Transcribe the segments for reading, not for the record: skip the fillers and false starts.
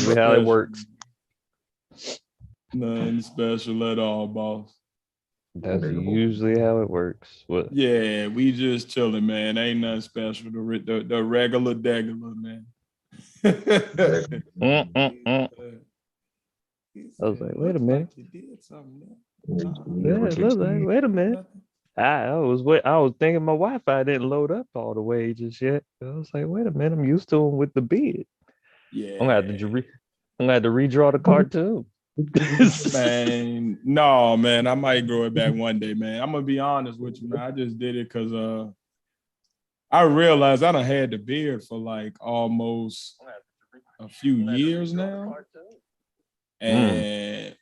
usually how it works. Nothing special at all, boss. That's usually how it works. What? Yeah, we just chilling, man. Ain't nothing special. The regular degular, man. I was like, wait a minute. You did something. Yeah, it looks like, wait a minute. I was thinking my Wi-Fi didn't load up all the way just yet. I was like, wait a minute, I'm used to him with the beard. Yeah, I'm gonna have to redraw the cartoon. Man, no, man. I might grow it back one day, man. I'm gonna be honest with you, man. I just did it because I realized I done had the beard for like almost a few years now. And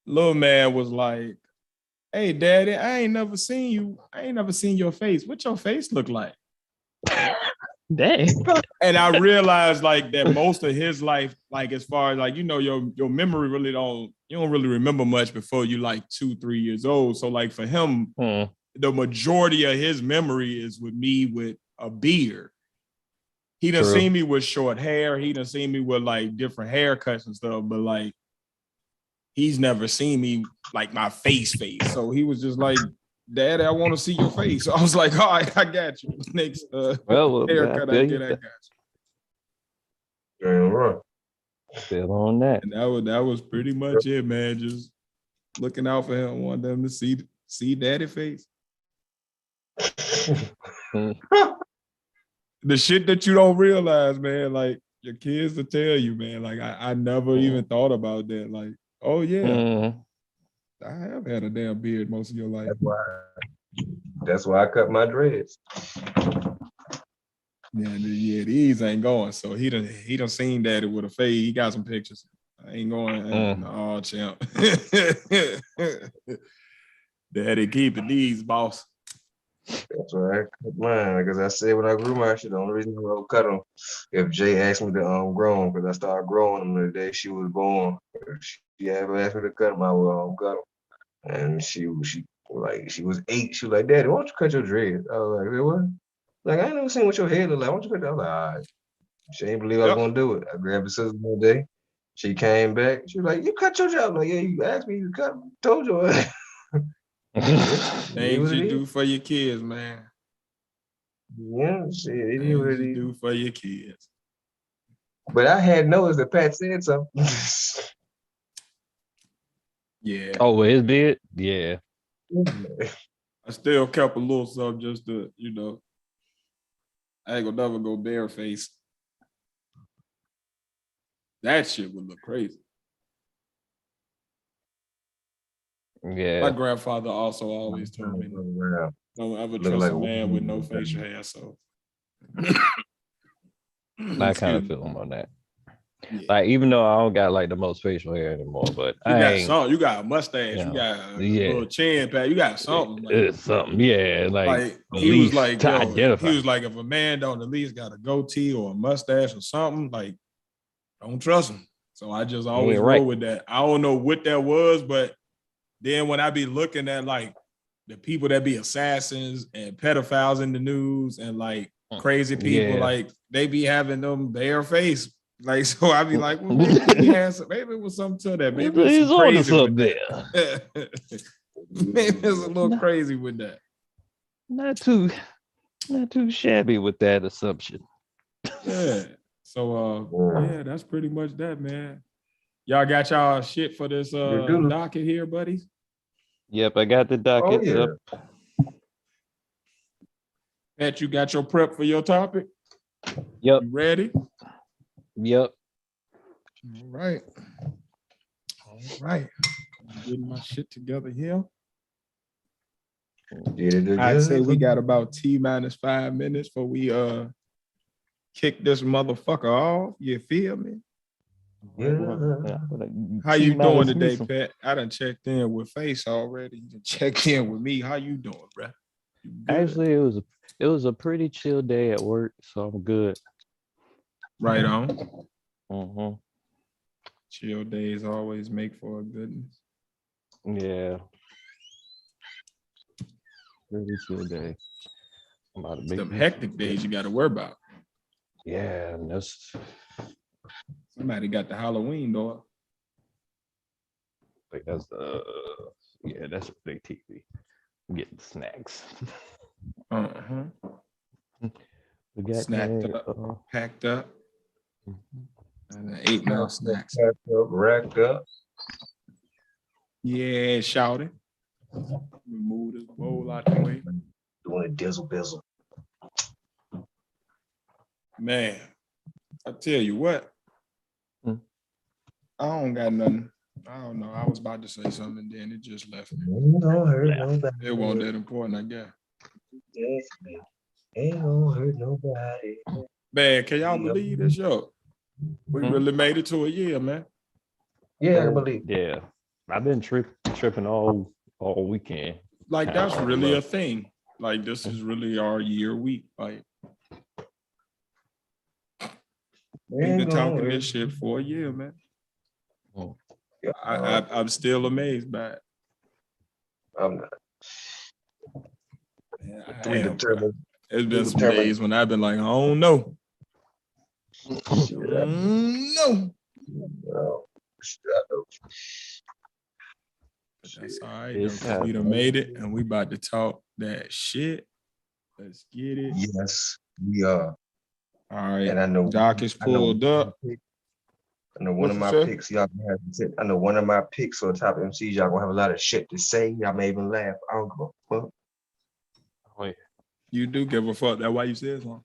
little man was like, "Hey, daddy, I ain't never seen your face. What your face look like?" Dang. And I realized like that most of his life, like as far as like, you know, your memory you don't really remember much before you like 2-3 years old. So like for him, the majority of his memory is with me with a beard. He done seen me with short hair. He done seen me with like different haircuts and stuff, but like he's never seen me like my face. So he was just like, "Daddy, I want to see your face." So I was like, "All right, I got you." Next haircut I get, I got you. Damn right. Still on that. And that was pretty much it, man. Just looking out for him, wanting them to see daddy face. The shit that you don't realize, man, like your kids will tell you, man. Like I never even thought about that. Like, oh yeah, I have had a damn beard most of your life. That's why I cut my dreads. Yeah, these ain't going. So he done seen daddy with a fade. He got some pictures. I ain't going. Oh, champ. Daddy keeping these, boss. That's why I cut mine. Because I said when I grew my shit, the only reason I would cut them if Jay asked me to grow them, because I started growing them the day she was born. If she ever asked me to cut them, I would cut them. And she was 8. She was like, "Daddy, why don't you cut your dreads?" I was like, "What?" Like, I ain't never seen what your hair look like. Why don't you cut that? I was like, all right. She ain't believe I was gonna do it. I grabbed the scissors one day. She came back. She was like, "You cut your job." Like, "Yeah, you asked me to cut. Told you." Things you do for your kids, man. Yeah, shit. It is what you do for your kids. But I had noticed that Pat said something. Yeah. Oh, his beard? Yeah. I still kept a little something just to, you know, I ain't gonna never go bareface. That shit would look crazy. Yeah. My grandfather also always told me, don't ever trust a man with no facial hair. So I kind of feel him on that. Yeah. Like, even though I don't got like the most facial hair anymore, but you got something. You got a mustache. You got a little chin pad. You got something. Like, it's something. Yeah. Like he was like, he was like, if a man don't at least got a goatee or a mustache or something, like, don't trust him. So I just always roll with that. I don't know what that was, but then when I be looking at like the people that be assassins and pedophiles in the news and like crazy people, like they be having them bare face. Like, so I be like, well, maybe it was something to that. Maybe it's crazy with that. Maybe it's a little crazy with that. Not too shabby with that assumption. Yeah. So yeah, that's pretty much that, man. Y'all got y'all shit for this docket here, buddies? Yep, I got the docket up. Pat, you got your prep for your topic? Yep. You ready? Yep. All right. I'm getting my shit together here. I'd say we got about T-5 minutes before we kick this motherfucker off. You feel me? Yeah. How you doing today, Pat? I done checked in with Face already. You checked in with me. How you doing, bro? Actually, it was a pretty chill day at work, so I'm good. Right on. Mm-hmm. Chill days always make for a goodness. Yeah. Really chill day. Some hectic days you got to worry about. Yeah, and that's Somebody got the Halloween door. like that's that's a big TV. Getting snacks. We got Snacked up, packed up, and 8 now snacks. Packed up, racked up. Yeah, shouting. Move this bowl out the way. Doing a dizzle bizzle. Man, I tell you what. Hmm. I don't got nothing. I don't know. I was about to say something and then it just left me. Ain't gonna hurt nobody. It wasn't that important, I guess. Ain't gonna hurt nobody. Man, can y'all believe this, yo? We really made it to a year, man. Yeah, I believe. Yeah, I've been tripping all weekend. Like that's really a thing. Like this is really our year week. Like we've been talking this shit for a year, man. I'm still amazed by it. I'm not. Yeah, it's been some days when I've been like, I don't know. No. That's all right, though. We done made it and we about to talk that shit. Let's get it. Yes, we are. All right. And I know Doc is pulled up. I know one of my picks, y'all gonna have to I know one of my picks for the top MCs, y'all gonna have a lot of shit to say. Y'all may even laugh. I don't give a fuck. Oh, yeah. You do give a fuck. That's why you said something.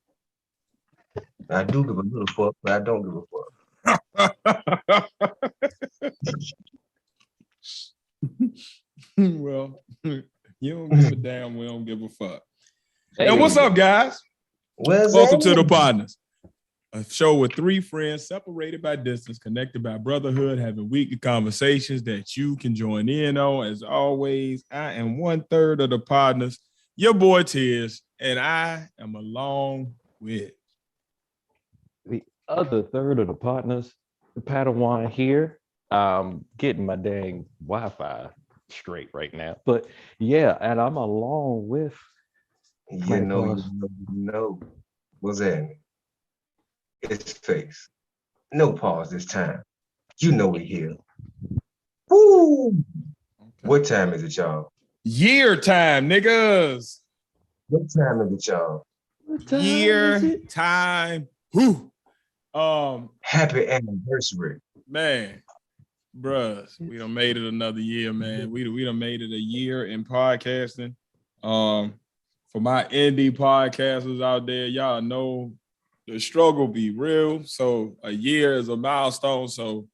I do give a little fuck, but I don't give a fuck. Well, you don't give a damn. We don't give a fuck. Hey, what's up, guys? Welcome to the Podnas, a show with 3 friends separated by distance, connected by brotherhood, having weekly conversations that you can join in on. As always, I am 1/3 of the Podnas, your boy Tiz, and I am along with the other third of the partners, the Padawan here. Getting my dang Wi-Fi straight right now. But yeah, and I'm along with you know. What's that? It's face. No pause this time. You know we here. Woo! Okay. What time is it, y'all? Year time, niggas. What time is it, y'all? Year time. Woo. Happy anniversary. Man, bruh, we done made it another year, man. We done made it a year in podcasting. For my indie podcasters out there, y'all know the struggle be real. So a year is a milestone. So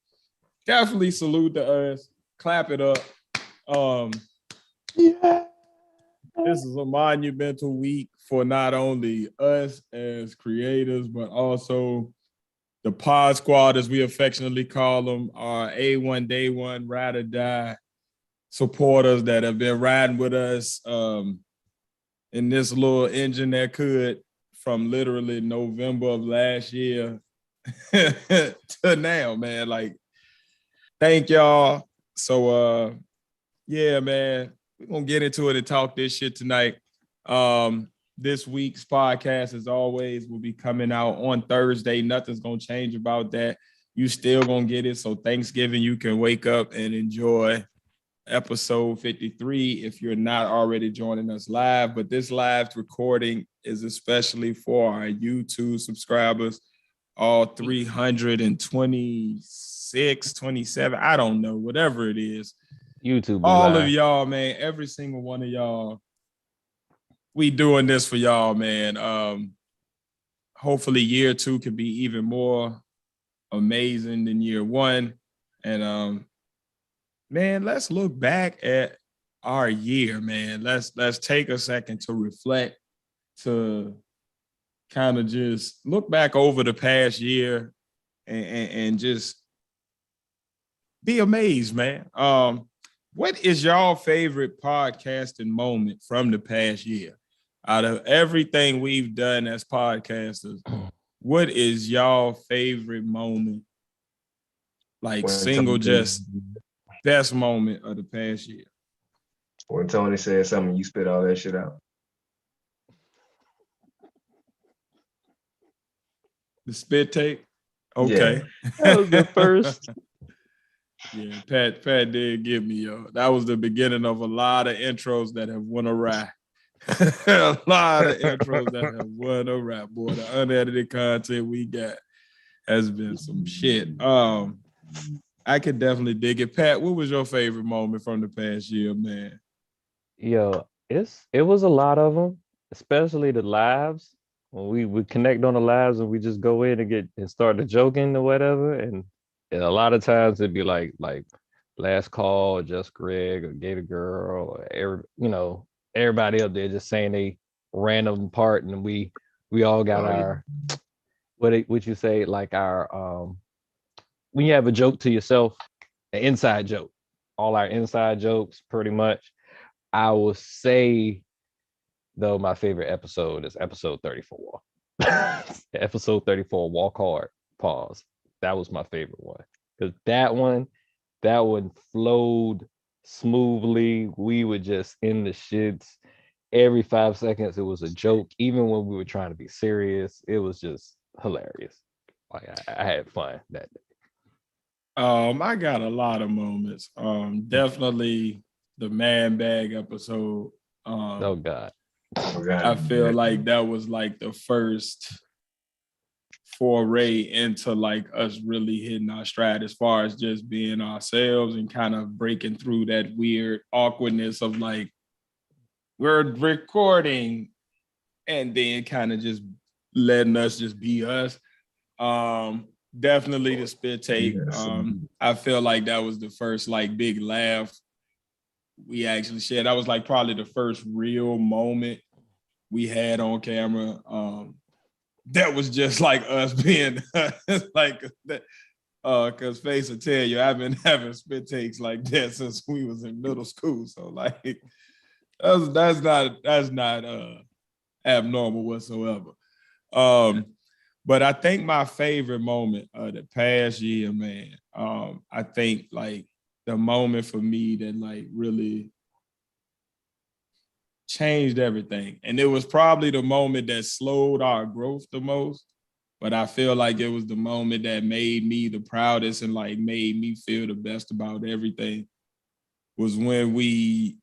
definitely salute to us. Clap it up. Yeah. This is a monumental week for not only us as creators, but also the pod squad, as we affectionately call them, our A1 Day One ride or die supporters that have been riding with us in this little engine that could, from literally November of last year to now, man. Like, thank y'all. So yeah, man, we're gonna get into it and talk this shit tonight. This week's podcast, as always, will be coming out on Thursday. Nothing's gonna change about that. You still gonna get it. So Thanksgiving, you can wake up and enjoy episode 53 if you're not already joining us live. But this live recording is especially for our YouTube subscribers, all 326, 27, I don't know, whatever it is. YouTube, all live. Of y'all, man, every single one of y'all. We doing this for y'all, man. Hopefully year 2 can be even more amazing than year 1. And man, let's look back at our year, man. Let's take a second to reflect, to kind of just look back over the past year and just be amazed, man. What is y'all favorite podcasting moment from the past year? Out of everything we've done as podcasters, what is y'all favorite moment? Like single, just best moment of the past year. When Tony said something, you spit all that shit out. The spit take. Okay. That was the first. Yeah, Pat did give me, yo. That was the beginning of a lot of intros that have went awry. A lot of intros that have went awry, boy. The unedited content we got has been some shit. I could definitely dig it. Pat, what was your favorite moment from the past year, man? Yo, it was a lot of them, especially the lives. When we connect on the lives and we just go in and start the joking or whatever. And a lot of times it'd be like last call, or just Greg or Gator Girl or everybody up there just saying a random part, and we all got our what you say, like our when you have a joke to yourself, an inside joke. All our inside jokes, pretty much. I will say, though, my favorite episode is episode 34. Episode 34, Walk Hard, Pause. That was my favorite one. Because that one flowed smoothly. We were just in the shits. Every 5 seconds, it was a joke. Even when we were trying to be serious, it was just hilarious. Like I had fun that day. I got a lot of moments. Definitely the man bag episode. Oh God. I feel like that was like the first foray into like us really hitting our stride as far as just being ourselves and kind of breaking through that weird awkwardness of like we're recording and then kind of just letting us just be us. Definitely the spit take. I feel like that was the first like big laugh we actually shared. That was like probably the first real moment we had on camera. That was just like us being like that. Cause Face will tell you, I've been having spit takes like that since we was in middle school. So like that's not abnormal whatsoever. But I think my favorite moment of the past year, man, I think like the moment for me that like really changed everything. And it was probably the moment that slowed our growth the most. But I feel like it was the moment that made me the proudest and like made me feel the best about everything. Was when we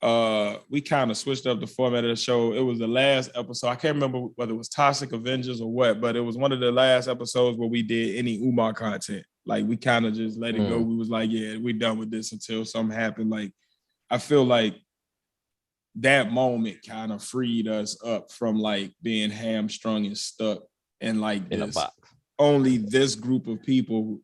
kind of switched up the format of the show. It was the last episode. I can't remember whether it was Toxic Avengers or what, but it was one of the last episodes where we did any Umar content. Like we kind of just let it go. We was like, yeah, we done with this until something happened. Like I feel like that moment kind of freed us up from like being hamstrung and stuck and like in a box. Only this group of people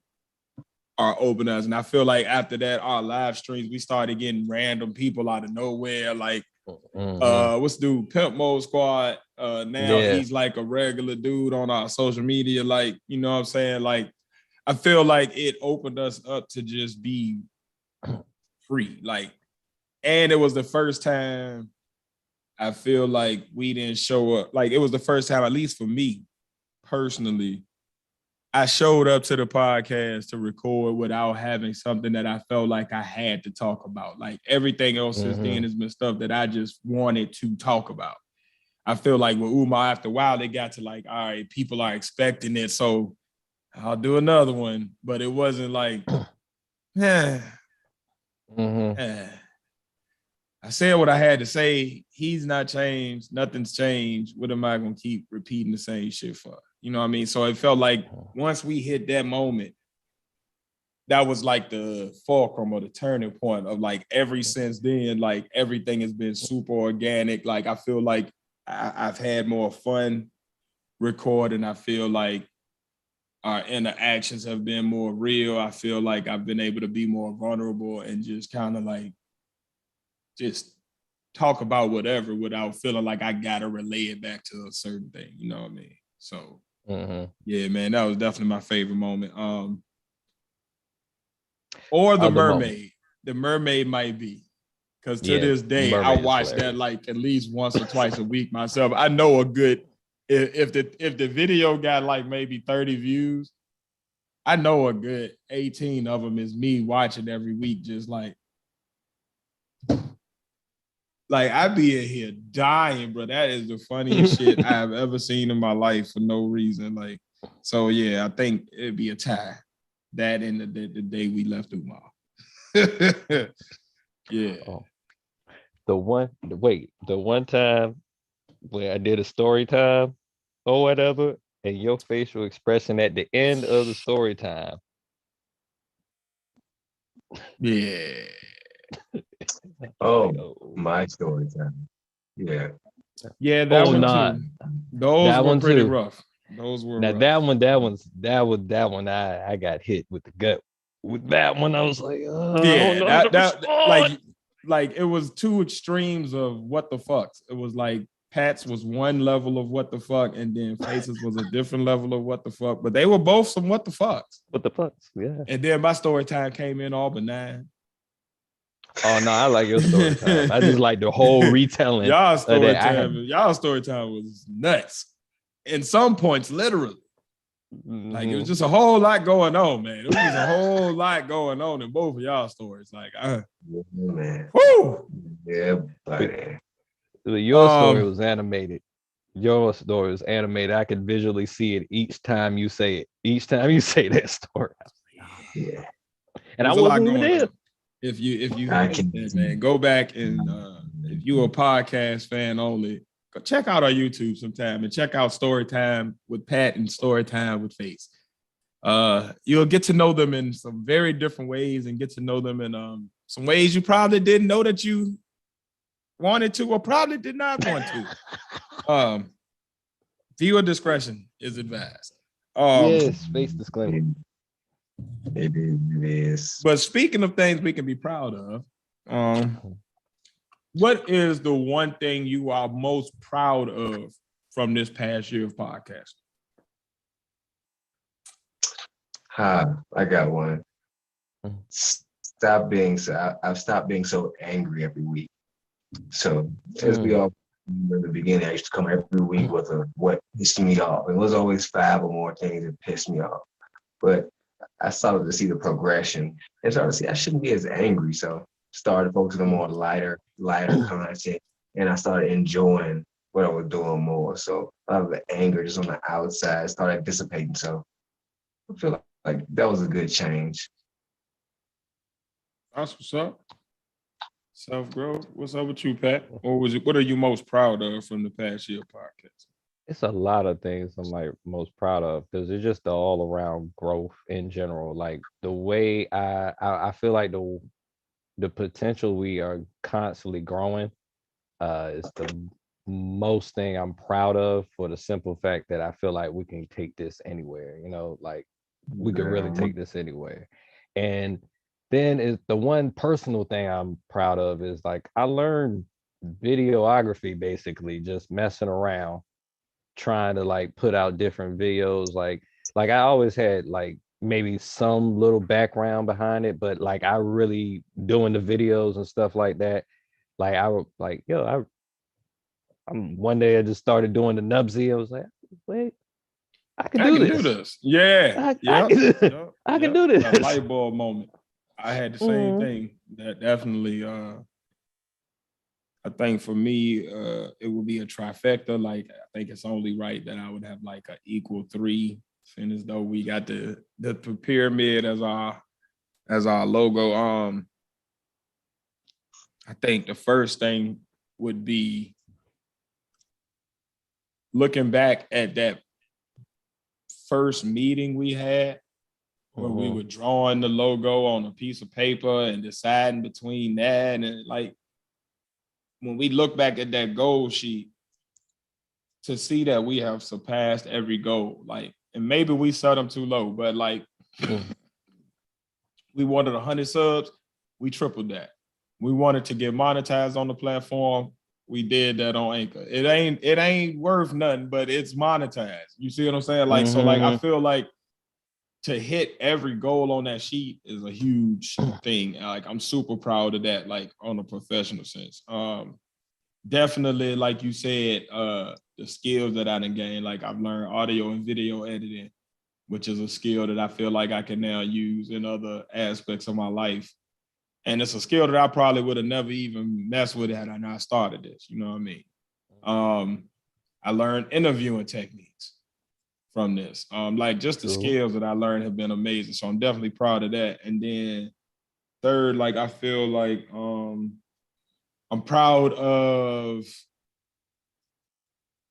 are open us. And I feel like after that, our live streams, we started getting random people out of nowhere. Like, what's the dude? Pimp Mode Squad. Now he's like a regular dude on our social media. Like, you know what I'm saying? Like, I feel like it opened us up to just be free. Like, and it was the first time I feel like we didn't show up. Like, it was the first time, at least for me personally, I showed up to the podcast to record without having something that I felt like I had to talk about. Like everything else since then has been stuff that I just wanted to talk about. I feel like with Umar, after a while, they got to like, all right, people are expecting it, so I'll do another one. But it wasn't like, I said what I had to say. He's not changed. Nothing's changed. What am I going to keep repeating the same shit for? You know what I mean? So it felt like once we hit that moment, that was like the fulcrum or the turning point of like every since then, like everything has been super organic. Like I feel like I've had more fun recording. I feel like our interactions have been more real. I feel like I've been able to be more vulnerable and just kind of like just talk about whatever without feeling like I gotta relay it back to a certain thing. You know what I mean? So yeah, man, that was definitely my favorite moment. Or the mermaid. Moment. The mermaid might be. Because to this day, I watch that like at least once or twice a week myself. I know a good if the video got like maybe 30 views, I know a good 18 of them is me watching every week, just like I be in here dying, bro. That is the funniest shit I've ever seen in my life for no reason. Like, So yeah, I think it'd be a tie. That and the day we left Umar. Yeah. Oh, the one time where I did a story time or whatever, and your facial expression at the end of the story time. Yeah. Oh, Like, oh, my story time. Yeah. Yeah, that one nah, too. Those that were one pretty too. rough. Those were Now rough. that one I got hit with the gut. With that one, I was like, I don't Yeah, know how to that respond. like it was two extremes of what the fucks. It was like Pat's was one level of what the fuck, and then Faces was a different level of what the fuck. But they were both some what the fucks. What the fuck? Yeah. And then my story time came in all benign. Oh no, I like your story time. I just like the whole retelling Y'all of story that. time was nuts. In some points, literally. Like it was just a whole lot going on, man. It was just a whole lot going on in both of y'all stories. Like, Yeah, man. whoo. Yeah, buddy. Your story was animated. Your story was animated. I could visually see it each time you say it. Each time you say that story. Yeah. And I There's a lot wasn't even going there. on. If you I missed can that, see. man, go back and if you a podcast fan only, go check out our YouTube sometime and check out Story Time with Pat and Story Time with Face. You'll get to know them in some very different ways and get to know them in some ways you probably didn't know that you wanted to or probably did not want to. Viewer discretion is advised. Yes, space disclaimer. It is. But speaking of things we can be proud of, what is the one thing you are most proud of from this past year of podcasting? I got one. I've stopped being so angry every week. So as we all in the beginning, I used to come every week with what pissed me off. It was always 5 or more things that pissed me off. But I started to see the progression and started to see I shouldn't be as angry. So started focusing on more lighter content. And I started enjoying what I was doing more. So a lot of the anger just on the outside started dissipating. So I feel like that was a good change. That's what's up. Self-growth. What's up with you, Pat? What are you most proud of from the past year podcast? It's a lot of things I'm like most proud of because it's just the all around growth in general. Like the way I feel like the potential we are constantly growing is the most thing I'm proud of for the simple fact that I feel like we can take this anywhere, like we could really take this anywhere. And then is the one personal thing I'm proud of is like I learned videography basically just messing around trying to like put out different videos like I always had like maybe some little background behind it, but like I really doing the videos and stuff like that. Like I would like, I'm one day I just started doing the nubsy. I was like, wait, I can do this. Yeah. I can do this. A light bulb moment. I had the same thing. That definitely I think for me, it would be a trifecta. Like I think it's only right that I would have like an equal 3, seeing as though we got the pyramid as our logo. I think the first thing would be looking back at that first meeting we had where we were drawing the logo on a piece of paper and deciding between that and like when we look back at that goal sheet to see that we have surpassed every goal, like, and maybe we set them too low, but like we wanted 100 subs, we tripled that. We wanted to get monetized on the platform, we did that on Anchor. It ain't worth nothing, but it's monetized. You see what I'm saying? Like, so like I feel like to hit every goal on that sheet is a huge thing. Like I'm super proud of that, like on a professional sense. Definitely, like you said, the skills that I done gained, like I've learned audio and video editing, which is a skill that I feel like I can now use in other aspects of my life. And it's a skill that I probably would have never even messed with had I not started this. You know what I mean? I learned interviewing techniques. from this. Like just the skills that I learned have been amazing. So I'm definitely proud of that. And then third, like I feel like I'm proud of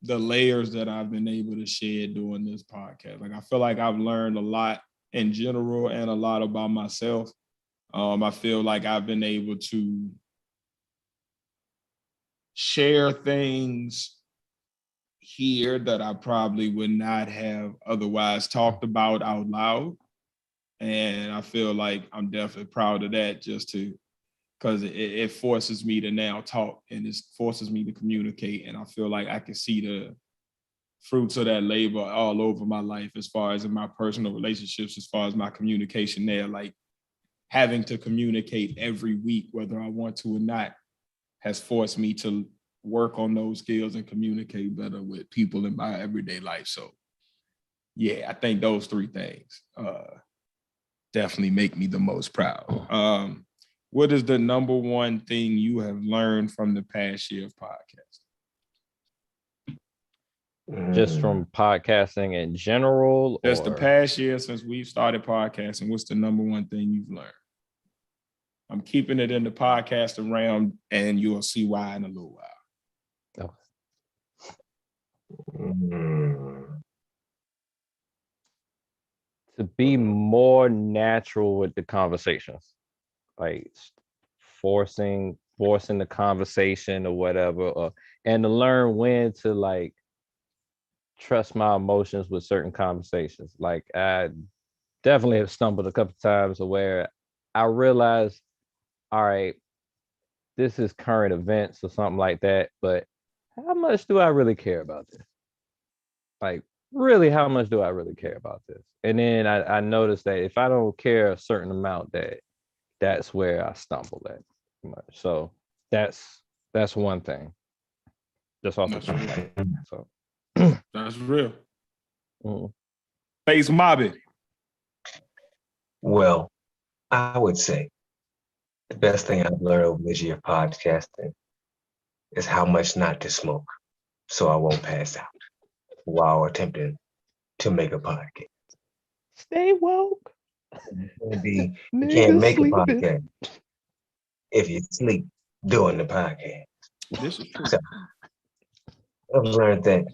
the layers that I've been able to shed doing this podcast. Like I feel like I've learned a lot in general and a lot about myself. I feel like I've been able to share things here that I probably would not have otherwise talked about out loud. And I feel like I'm definitely proud of that because it forces me to now talk and it forces me to communicate. And I feel like I can see the fruits of that labor all over my life as far as in my personal relationships, as far as my communication there, like having to communicate every week, whether I want to or not, has forced me to work on those skills and communicate better with people in my everyday life. So yeah, I think those three things definitely make me the most proud. What is the number one thing you have learned from the past year of podcasting? Just from podcasting in general? Just the past year since we've started podcasting, what's the number one thing you've learned? I'm keeping it in the podcasting realm, and you'll see why in a little while. To be more natural with the conversations, like forcing the conversation or whatever, and to learn when to like trust my emotions with certain conversations. Like I definitely have stumbled a couple times where I realized, all right, this is current events or something like that, but how much do I really care about this? Like, really, how much do I really care about this? And then I noticed that if I don't care a certain amount, that's where I stumble at. So that's one thing. Just off the top. So that's real. Mm-hmm. Face Mobby. Well, I would say the best thing I've learned over this year of podcasting is how much not to smoke so I won't pass out while attempting to make a podcast. Stay woke. You can't make a podcast if you sleep doing the podcast. This is true. So, I've learned that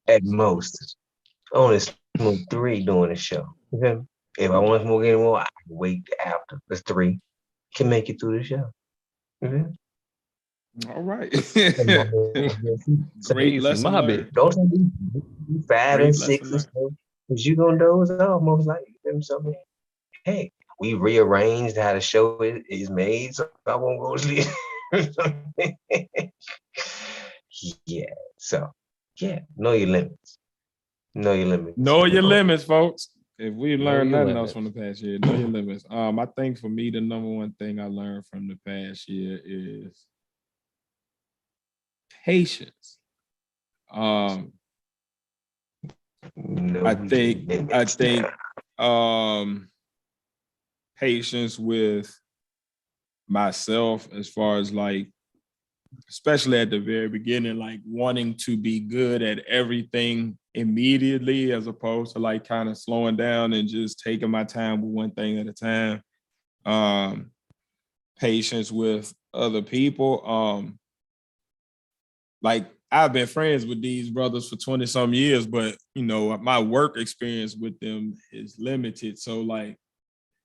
at most, I only smoke 3 during the show. Okay? If I want to smoke anymore, I can wait after the 3 can make it through the show. Okay? All right. So, great lesson learned. Don't be 5 and 6 and stuff, because you're going to doze off most likely. So, hey, we rearranged how the show is made, so I won't go to sleep. Yeah. So, yeah, know your limits. Know your limits. Know your limits, folks. If we learned nothing else from the past year, know your limits. I think for me, the number one thing I learned from the past year is patience. I think patience with myself as far as like, especially at the very beginning, like wanting to be good at everything immediately as opposed to like kind of slowing down and just taking my time with one thing at a time. Patience with other people. Like I've been friends with these brothers for 20 some years, but you know, my work experience with them is limited. So like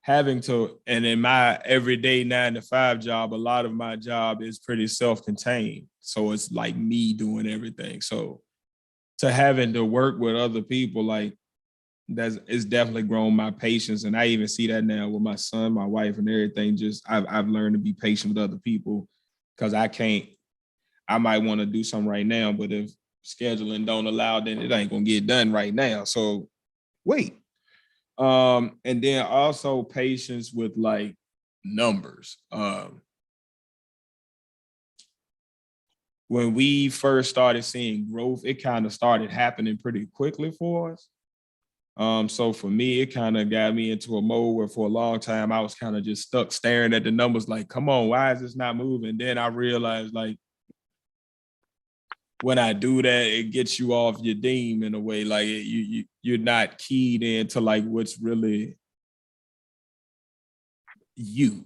having to, and in my everyday 9-to-5 job, a lot of my job is pretty self-contained. So it's like me doing everything. So to having to work with other people, like it's definitely grown my patience. And I even see that now with my son, my wife and everything. Just I've learned to be patient with other people because I might want to do something right now, but if scheduling don't allow, then it ain't gonna get done right now. So wait. And then also patience with like numbers. When we first started seeing growth, it kind of started happening pretty quickly for us. So for me, it kind of got me into a mode where for a long time, I was kind of just stuck staring at the numbers like, come on, why is this not moving? Then I realized like, when I do that, it gets you off your dime in a way. Like you're not keyed into like what's really you.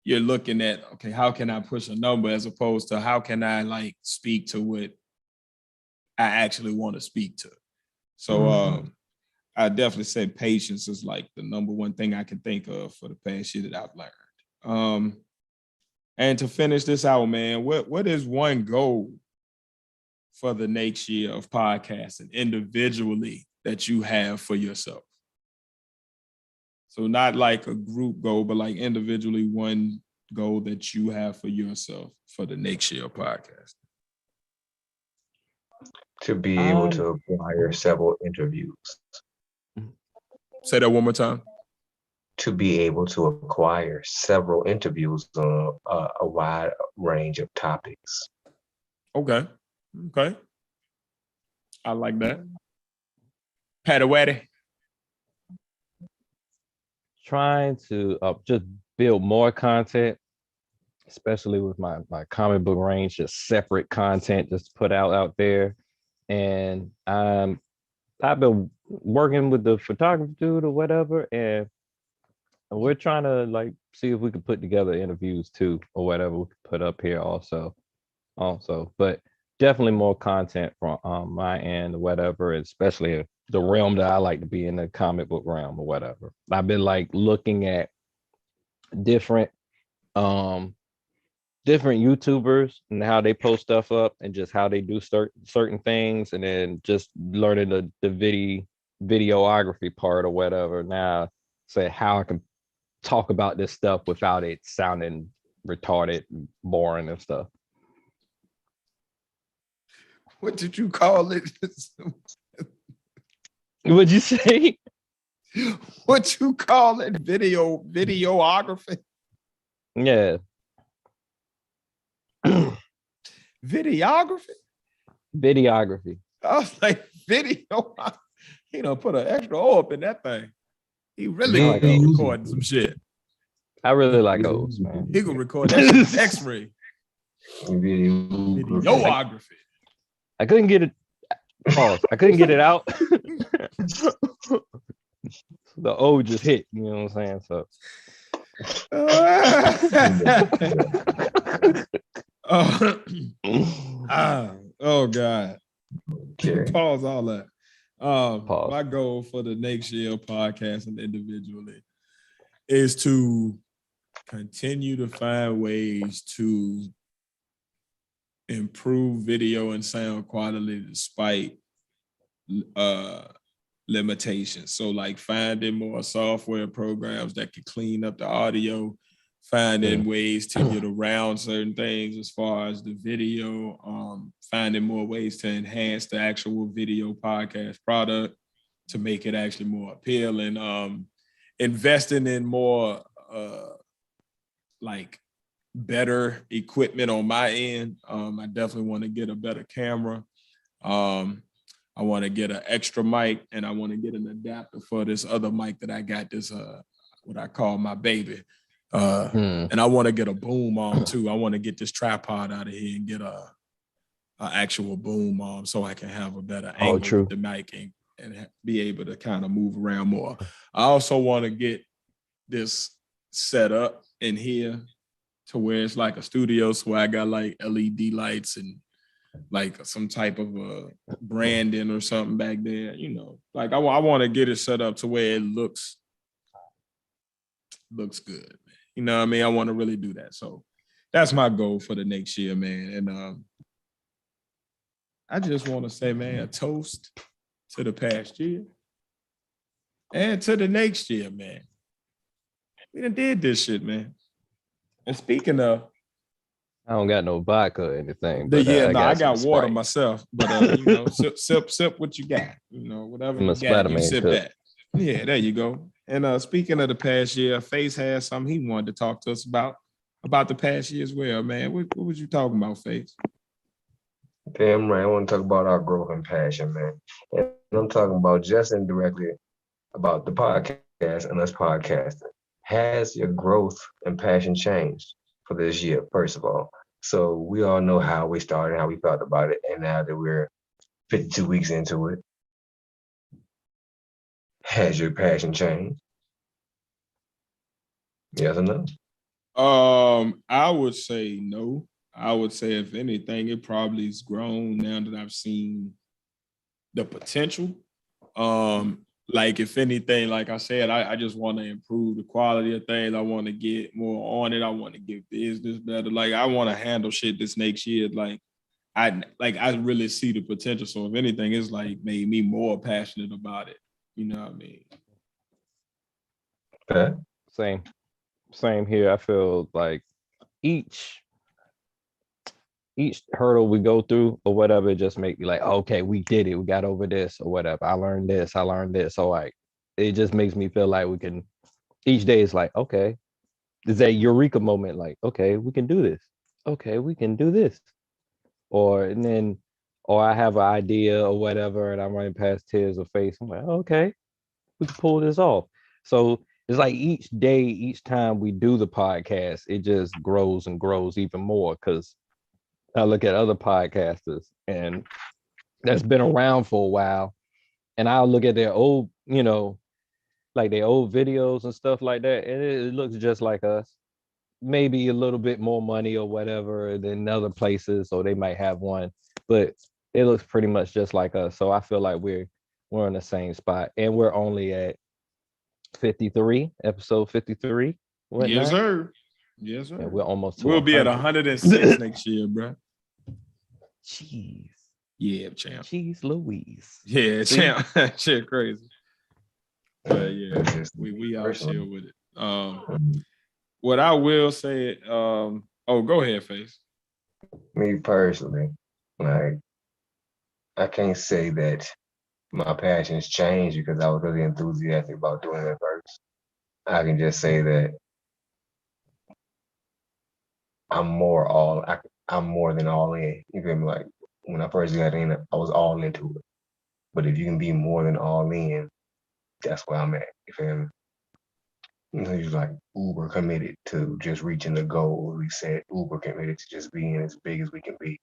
You're looking at, okay, how can I push a number as opposed to how can I like speak to what I actually want to speak to. So I definitely say patience is like the number one thing I can think of for the past year that I've learned. And to finish this out, man, what is one goal for the next year of podcasting individually that you have for yourself? So not like a group goal, but like individually one goal that you have for yourself for the next year of podcasting. To be able to acquire several interviews. Say that one more time. To be able to acquire several interviews on a wide range of topics. Okay. I like that. Patty Waddy. Trying to just build more content, especially with my comic book range, just separate content just put out there. And I've been working with the photography dude or whatever, and we're trying to like see if we could put together interviews too or whatever we could put up here also. But definitely more content from my end or whatever, especially the realm that I like to be in, the comic book realm or whatever. I've been like looking at different YouTubers and how they post stuff up and just how they do certain things, and then just learning the videography part or whatever. Now say how I can talk about this stuff without it sounding retarded, boring and stuff. What did you call it? What'd you say? What you call it? Videography? Yeah. Videography? Videography. I was like, video. He done put an extra O up in that thing. He really gonna be recording some shit. I really like O's, man. He gonna record that shit X-ray. Videography. I couldn't get it. Pause. I couldn't get it out. The O just hit. You know what I'm saying? So. Oh God. Okay. Pause all that. Pause. My goal for the next year of podcasting individually is to continue to find ways to improve video and sound quality despite limitations. So like finding more software programs that can clean up the audio, finding ways to get around certain things as far as the video, finding more ways to enhance the actual video podcast product to make it actually more appealing, investing in more like better equipment on my end. I definitely want to get a better camera. I want to get an extra mic, and I want to get an adapter for this other mic that I got, this what I call my baby. And I want to get a boom arm too. I want to get this tripod out of here and get a actual boom arm so I can have a better angle with the mic and be able to kind of move around more. I also want to get this set up in here to where it's like a studio, so I got like LED lights and like some type of branding or something back there, you know. Like I want to get it set up to where it looks good. You know what I mean? I want to really do that. So that's my goal for the next year, man. And I just want to say, man, a toast to the past year and to the next year, man. We done did this shit, man. And speaking of, I don't got no vodka or anything. But I got some water Sprite. myself. But you know, sip what you got. You know, whatever you got, you sip that. Yeah, there you go. And speaking of the past year, Face has something he wanted to talk to us about the past year as well, man. What was you talking about, Face? Damn right. I want to talk about our growth and passion, man. And I'm talking about just indirectly about the podcast and us podcasting. Has your growth and passion changed for this year, first of all? So we all know how we started, how we felt about it, and now that we're 52 weeks into it, has your passion changed? Yes or no? I would say no. I would say if anything, it probably has grown now that I've seen the potential. Like if anything, like I said, I just want to improve the quality of things. I want to get more on it. I want to get business better. Like I want to handle shit this next year. I really see the potential. So if anything, it's like made me more passionate about it. You know what I mean? Okay. Same here. I feel like each hurdle we go through or whatever, it just make me like, okay, we did it. We got over this or whatever. I learned this. So like, it just makes me feel like we can. Each day is like, okay, is that eureka moment? Like, okay, we can do this. Okay, we can do this. Or I have an idea or whatever, and I'm running past tears of face. I'm like, okay, we can pull this off. So it's like each day, each time we do the podcast, it just grows and grows even more because I look at other podcasters and that's been around for a while, and I'll look at their old, like their old videos and stuff like that, and it looks just like us. Maybe a little bit more money or whatever than other places, or they might have one, but it looks pretty much just like us. So I feel like we're in the same spot, and we're only at 53, episode 53, Yes, whatnot, sir. Yes, and sir. we're almost to We'll be at 100. 106 next year, bro. Jeez, Yeah, champ. jeez, Louise. Yeah, champ. Shit, crazy. But yeah, That's just we out personal. here with it. What I will say, oh, go ahead, Face. Me personally, like I can't say that my passions changed because I was really enthusiastic about doing it at first. I can just say that I'm more than all in. You feel me? Like when I first got in, I was all into it. But if you can be more than all in, that's where I'm at. You feel me? He's like uber committed to just reaching the goal we set, uber committed to just being as big as we can be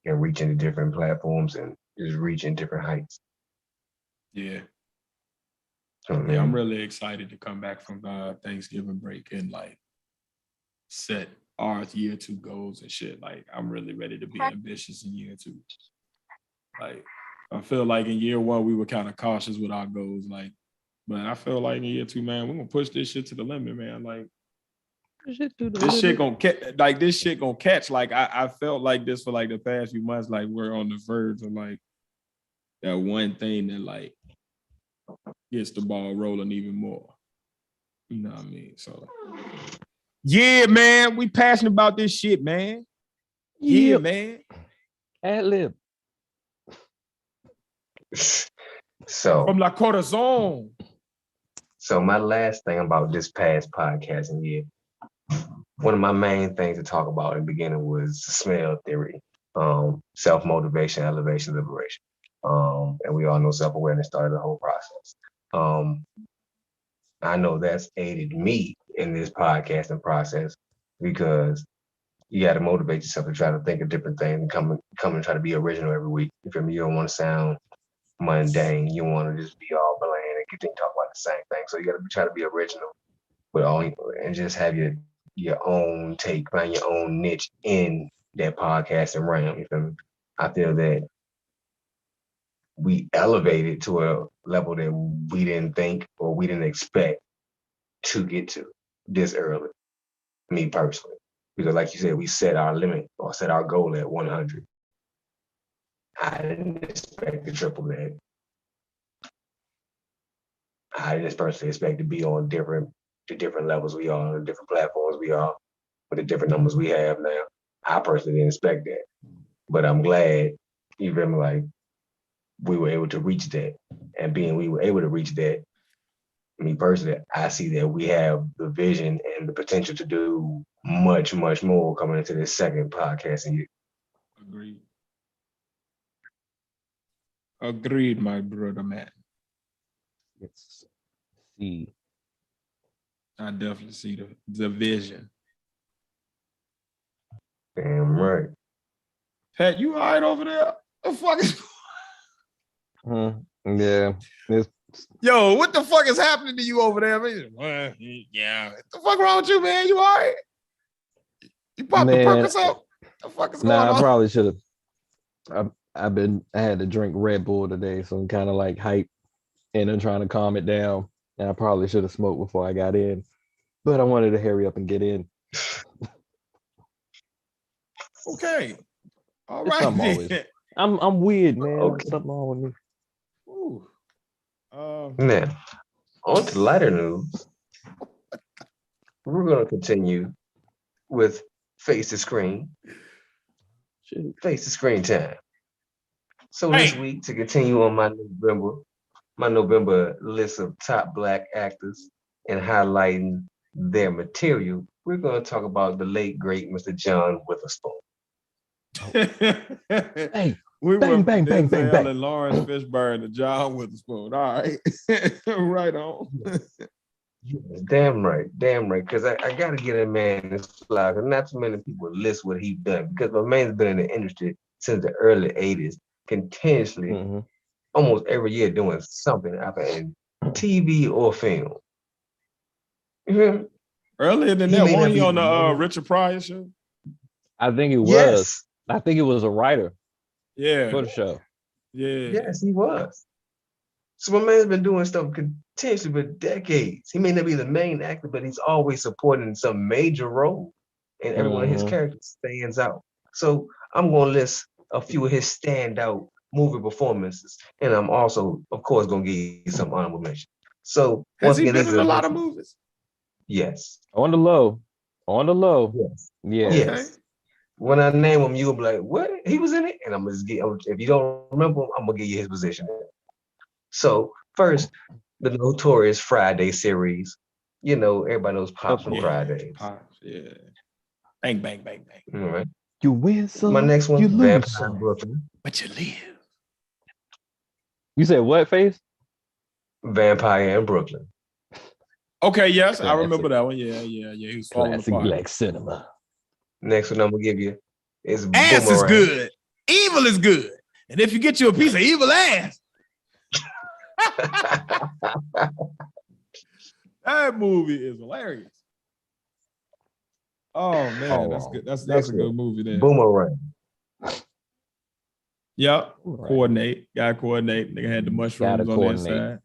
and reaching the different platforms and just reaching different heights. Yeah. So, Yeah, I'm man, really excited to come back from Thanksgiving break and like set our year 2 goals and shit. Like I'm really ready to be ambitious in year 2. Like I feel like in year 1 we were kind of cautious with our goals, like, but I feel like in year 2, man, we're gonna push this shit to the limit, man. Like this shit gonna catch. Like this shit gonna catch. Like I felt like this for like the past few months. Like we're on the verge of like that one thing that like gets the ball rolling even more. You know what I mean? So yeah, man, we passionate about this shit, man. Yeah, Yep. man. Ad lib. so From La Corazon. so my last thing about this past podcasting year, one of my main things to talk about in the beginning was smell theory, self-motivation, elevation, liberation. And we all know self-awareness started the whole process. I know that's aided me in this podcasting process because you got to motivate yourself to try to think of different things and come and try to be original every week. You feel me? You don't want to sound mundane. You want to just be all bland and continue to talk about the same thing. So you got to try to be original with all and just have your own take, find your own niche in that podcasting realm. You feel me? I feel that we elevated to a level that we didn't think or we didn't expect to get to this early, me personally. Because like you said, we set our limit or set our goal at 100. I didn't expect to triple that. I didn't personally expect to be on the different levels we are, on the different platforms we are, with the different numbers we have now. I personally didn't expect that. But I'm glad, you feel me, like we were able to reach that. And being we were able to reach that, me personally, I see that we have the vision and the potential to do much, much more coming into this second podcasting year. Agreed. Agreed, my brother, man. Let's see. I definitely see the vision. Damn right. Pat, you all right over there? The fuck is Yeah. It's, Yo, what the fuck is happening to you over there? Man? Yeah. What the fuck wrong with you, man? You all right? You popped the Man, Percocet up? The fuck is going nah, I on? probably should have. I had to drink Red Bull today, so I'm kind of like hype and I'm trying to calm it down. And I probably should have smoked before I got in, but I wanted to hurry up and get in. Okay. All It's right. something always. I'm weird, man. Okay. Something wrong with me. Ooh. Now, on to lighter news. We're going to continue with Face the Screen. Shit. Face the Screen time. So Hey. this week, to continue on my November list of top Black actors and highlighting their material, we're going to talk about the late, great Mr. John Witherspoon. Hey, We bang, went bang, from bang, bang, Denzel bang. and Lawrence Fishburne to John Witherspoon. All right. Right on. Damn right. Because I got to get a man this fly, because not too many people list what he's done. Because my man's been in the industry since the early 80s, continuously, Mhm. almost every year doing something, either in TV or film. Mhm. Earlier than He that, may not wasn't he be on the the most- Richard Pryor show? I think it was. Yes. I think it was a writer Yeah. for the show. Yeah. Yes, he was. So my man's been doing stuff continuously for decades. He may not be the main actor, but he's always supporting some major role, and every one of his Mhm. characters stands out. So I'm going to list a few of his standout movie performances, and I'm also, of course, going to give you some honorable mention. So Has once he again, been this in is a lot of movies? Yes. On the low. On the low. Yes. Yeah. Okay. Yes. When I name him, you'll be like, "What? He was in it?" And I'm gonna just get. If you don't remember him, I'm gonna give you his position. So first, the notorious Friday series. You know, everybody knows Pops from course. Fridays. Pops, yeah. Bang, bang, bang, bang. All right. You win some. My next one, you lose Vampire some. Brooklyn. But you live. You said what, Face? Vampire in Brooklyn. Okay, yes, I Classic. remember that one. Yeah. He was falling Classic apart. black cinema. Next one I'm gonna give you is Ass is Boomerang. good. Evil is good. And if you get you a piece of evil ass, that movie is hilarious. Oh man, that's good. That's Next a good one, movie there. Boomerang. Yep. Right. Coordinate. Gotta coordinate. Nigga had the mushrooms Gotta on the coordinate. inside.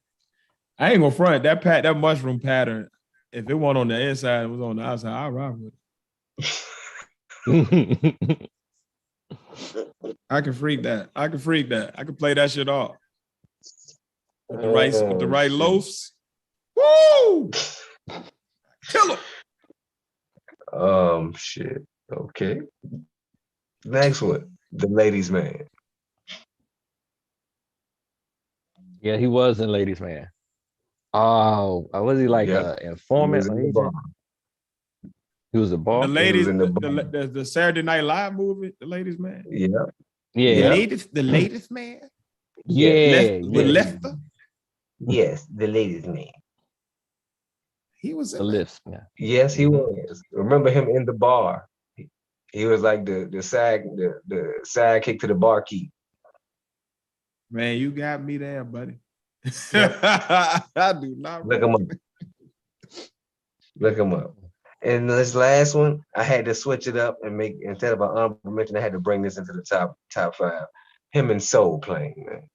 I ain't gonna front that mushroom pattern. If it wasn't on the inside, it was on the outside. I'll rock with it. I can freak that. I can play that shit off. With the right shit. loafs. Woo! Kill him. Shit. Okay. Next one, The Ladies' Man. Yeah, he was in Ladies Man. Oh, was he like Yep. an informant? He was in or the agent? bar. He was a boss. The ladies, in the the Saturday Night Live movie, The Ladies Man. Yep. Yeah, The latest man. yeah, With yeah. Lester. Yes, The Ladies' Man. He was The in that. lifts, man. Yes, he Mhm. was. Remember him in the bar. He was like the sidekick to the barkeep. Man, you got me there, buddy. I do not Look him up. Look him up. And this last one, I had to switch it up and make, instead of an honorable mention, I had to bring this into the top five. Him and Soul Plane, man.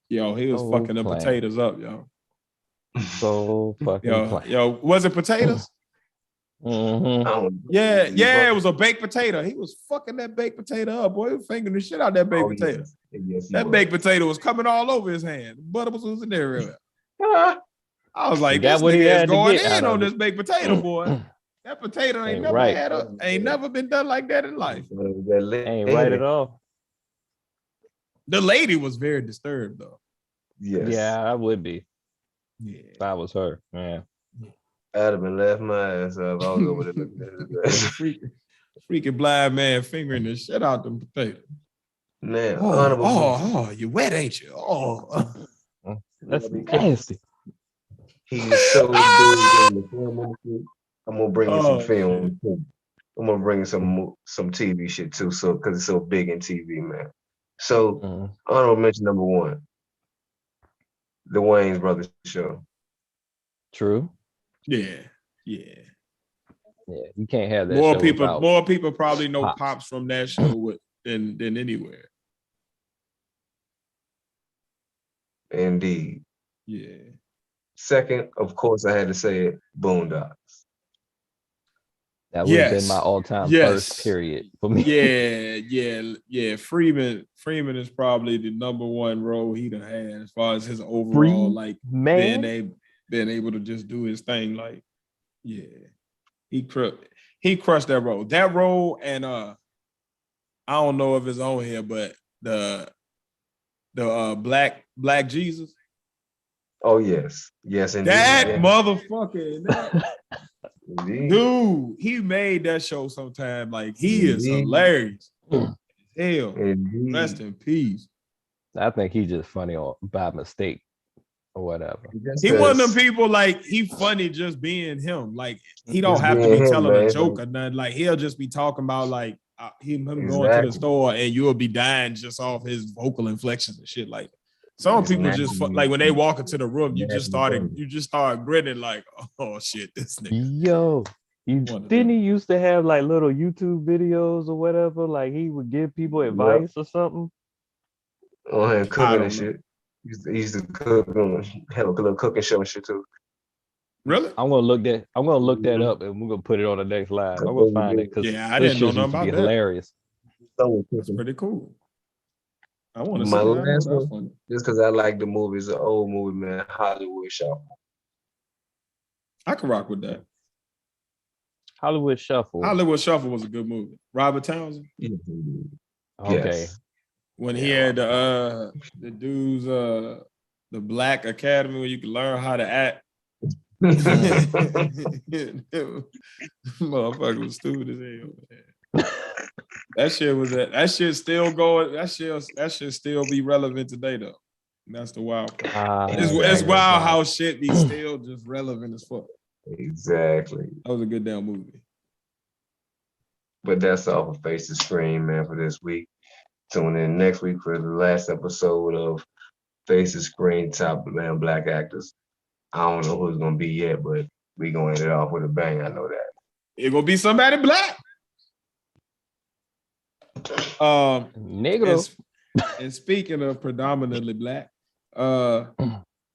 Yo, he was So fucking the plain. potatoes up, yo. So fucking plain. Yo, was it potatoes? Mhm. Yeah, it was a baked potato. He was fucking that baked potato up, boy. He was fingering the shit out that baked potato. Yes, That baked potato was coming all over his hand. Butter was in there. Ah, I was like, He got this what he nigga is had to going get out in of on it. this baked potato, boy. That potato ain't Ain't never right. ain't never been done like that in life. Ain't right at all. The lady was very disturbed, though. Yes. Yeah, I would be. Yeah. If I was her. Man. I'd have been left my ass up. I was over there looking at it. freaking blind man fingering the shit out them potatoes. Now, honorable mention. Oh, you wet, ain't you? Oh. That's nasty. He's so big in the film industry. I'm gonna bring you some Oh, film too. I'm gonna bring some TV shit too, so because it's so big in TV, man. So honorable mention number one, the Wayne's Brothers show. True. Yeah. You can't have that. More people probably know Pops from that show than anywhere. Indeed. Yeah. Second, of course, I had to say it, Boondocks. That would have been my all-time first period for me. Yeah. Freeman is probably the number one role he done had as far as his overall being able to just do his thing. Like, yeah, he crushed that role. That role, and I don't know if it's on here, but the Black Jesus. Oh yes, indeed. That motherfucker. Dude, he made that show sometime. Like, he is hilarious. Hell, rest in peace. I think he's just funny by mistake or whatever. He one of them people, like, he funny just being him. Like, he don't have to be telling a joke or nothing. Like, he'll just be talking about like him going to the store, and you'll be dying just off his vocal inflections and shit. Like, some people just like when they walk into the room, you just start grinning like, oh shit, this nigga. Yo, didn't he used to have like little YouTube videos or whatever? Like, he would give people advice or something. Oh, and cooking and shit. He used to cook, have a little cooking show and shit too. Really? I'm gonna look that up, and we're gonna put it on the next live. I'm gonna find it because I didn't know nothing about that. Hilarious. That's pretty cool. I want to see my last one, just because I like the movie. It's an old movie, man. Hollywood Shuffle. I can rock with that. Hollywood Shuffle. Hollywood Shuffle was a good movie. Robert Townsend. Okay. Yes. When he had the dudes, the Black Academy where you can learn how to act. Motherfucker was stupid as hell, man. That shit still going. That shit still be relevant today though. And that's the wild part. It's wild how shit be still just relevant as fuck. Exactly. That was a good damn movie. But that's all for Face the Screen, man, for this week. Tune in next week for the last episode of Face the Screen Top Man Black Actors. I don't know who's gonna be yet, but we gonna end it off with a bang. I know that. It gonna be somebody black. Negro. And speaking of predominantly black,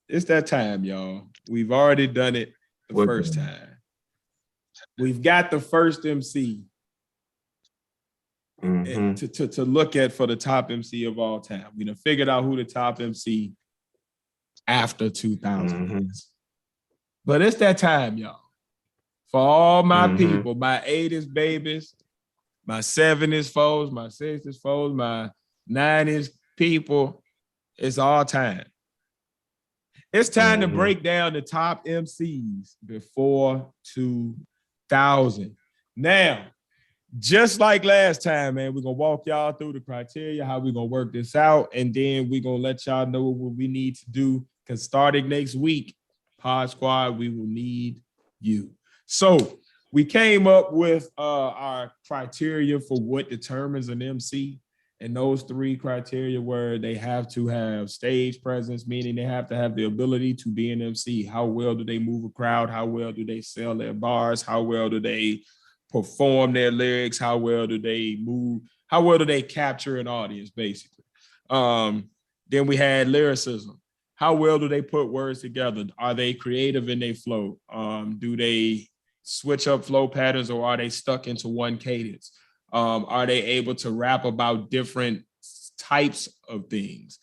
it's that time, y'all. We've already done it the first time. We've got the first MC to look at for the top MC of all time. We done figured out who the top MC after 2000 is. But it's that time, y'all. For all my people, my 80s babies, my 70s foes, my 60s foes, my 90s people, it's all time. It's time to break down the top MCs before 2000. Now, just like last time, man, we're going to walk y'all through the criteria, how we're going to work this out, and then we're going to let y'all know what we need to do, because starting next week, Pod Squad, we will need you. So we came up with our criteria for what determines an MC, and those three criteria were they have to have stage presence, meaning they have to have the ability to be an MC. How well do they move a crowd? How well do they sell their bars? How well do they perform their lyrics? How well do they move? How well do they capture an audience, basically? Then we had lyricism. How well do they put words together? Are they creative in their flow? Do they switch up flow patterns, or are they stuck into one cadence? Are they able to rap about different types of things?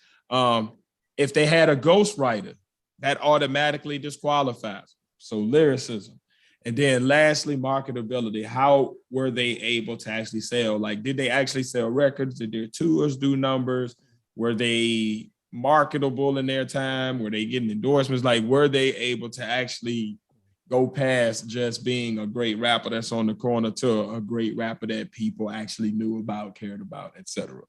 If they had a ghostwriter, that automatically disqualifies. So lyricism. And then lastly, marketability. How were they able to actually sell? Like, did they actually sell records? Did their tours do numbers? Were they marketable in their time? Were they getting endorsements? Like, were they able to actually go past just being a great rapper that's on the corner to a great rapper that people actually knew about, cared about, etc.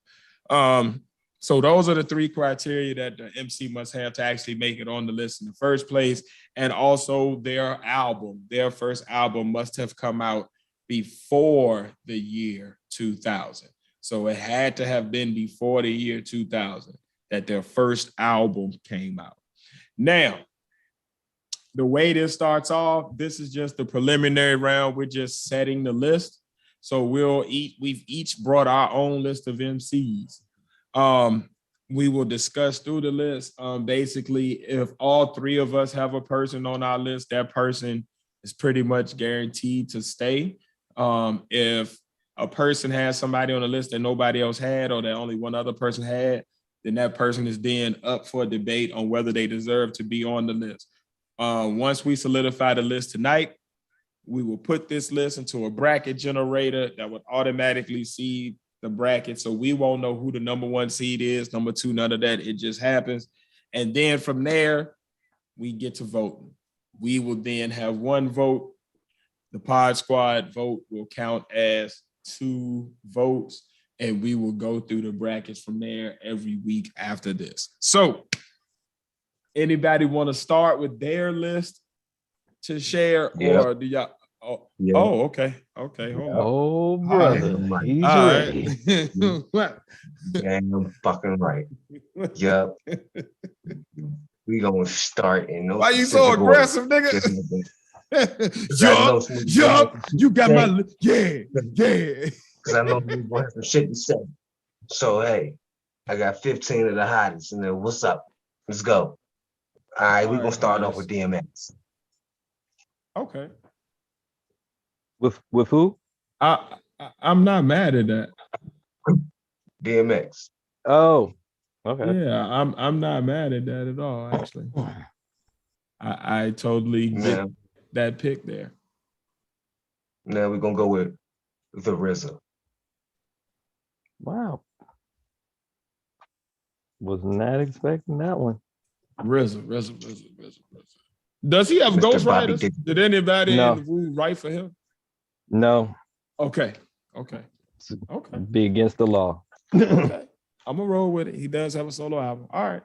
So those are the three criteria that the MC must have to actually make it on the list in the first place. And also their first album must have come out before the year 2000. So it had to have been before the year 2000 that their first album came out. Now, the way this starts off, this is just the preliminary round. We're just setting the list. So we've each brought our own list of MCs. We will discuss through the list. Basically, if all three of us have a person on our list, that person is pretty much guaranteed to stay. If a person has somebody on the list that nobody else had, or that only one other person had, then that person is then up for a debate on whether they deserve to be on the list. Once we solidify the list tonight, we will put this list into a bracket generator that would automatically seed the bracket. So we won't know who the number one seed is, number two, none of that. It just happens. And then from there, we get to voting. We will then have one vote. The Pod Squad vote will count as 2 votes, and we will go through the brackets from there every week after this. So anybody want to start with their list to share, or do y'all? Oh, okay. Hold on. Oh, brother, right. he's All ready. right. Damn fucking right. Yup. We gonna start in no. Why you so aggressive, nigga? Jump. You got my yeah. Because I know you gonna have some shit to say. So hey, I got 15 of the hottest, and then what's up? Let's go. All right, we're gonna start off with DMX. Okay. With who? I'm not mad at that. DMX. Oh, okay. Yeah, I'm not mad at that at all, actually. I totally get that pick there. Now we're gonna go with the RZA. Wow. Was not expecting that one. RZA. Does he have Mr. ghostwriters? Bobby Did anybody No. in the room write for him? No. Okay. Be against the law. Okay. I'm gonna roll with it. He does have a solo album. All right.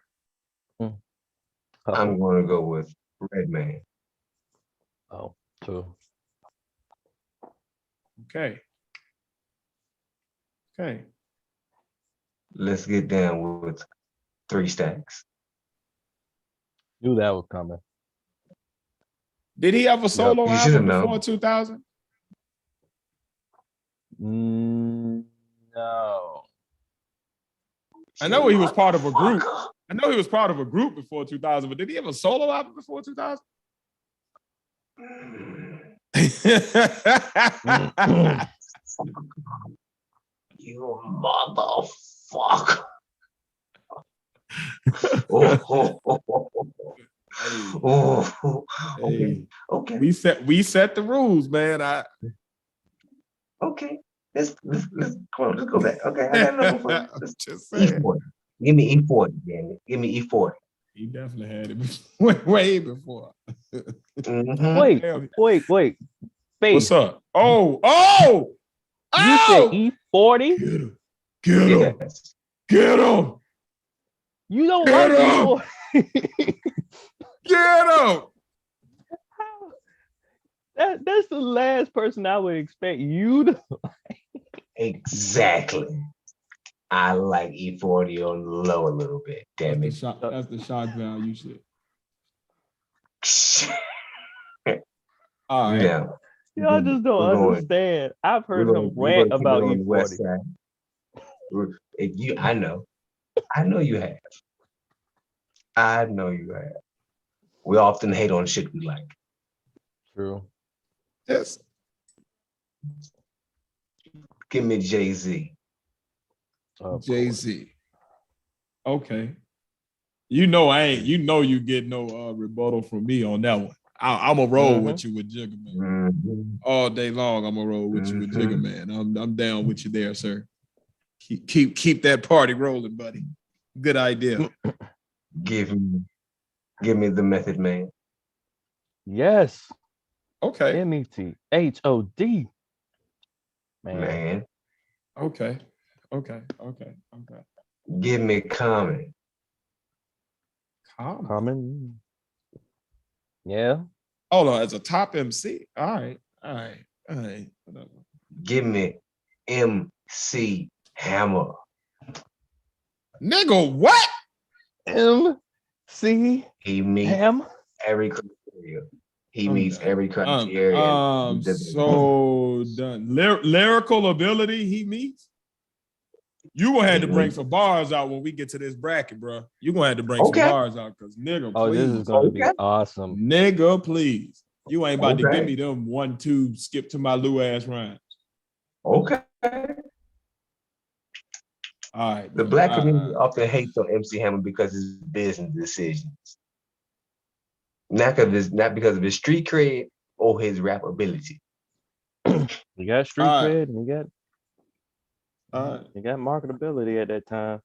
I'm gonna go with Redman. Oh, true. Okay. Let's get down with 3 Stacks. Knew that was coming. Did he have a solo You should have album before known. 2000? No. I know he was part of a group. I know he was part of a group before 2000, but did he have a solo album before 2000? You motherfucker. Okay. We set the rules, man. Okay. Let's go back. Okay, I got another one. Just saying. E40. Give me E40, damn it. Give me E40. He definitely had it before, way before. Mm-hmm. Wait. Face. What's up? Oh! You said E40? Get him! Yes. Get him! You don't Get like him! E40? Get him! That's the last person I would expect you to like. Exactly. I like E40 on the low a little bit. Damn it. That's the shock value shit. All right. Yeah. Y'all just don't understand. I've heard him rant about E40. I know. I know you have. We often hate on shit we like. True. Yes. Give me Jay-Z. Jay-Z. Okay. You get no rebuttal from me on that one. I'm a roll with you with Jigga Man. All day long, I'm a roll with you with Jigga Man. I'm down with you there, sir. Keep that party rolling, buddy. Good idea. Give me the Method Man. Yes. Okay. METHOD. Man. Okay. Give me Common. Common. Yeah. Hold on, as a top MC. All right. All right, whatever. Give me MC Hammer. Nigga, what? MC He meets Ham. every criteria. He I'm meets done. every criteria. So done. Lyrical ability he meets. You gonna have to bring some bars out when we get to this bracket, bro. You gonna have to bring some bars out, cause nigga, Oh, please. this is gonna be awesome. Nigga, please. You ain't about to give me them 1-2 skip to my Lou ass rhymes. Okay. All right. The black community often hates on MC Hammer because of his business decisions. Not because of his street cred or his rap ability. You got street cred and you got marketability at that time.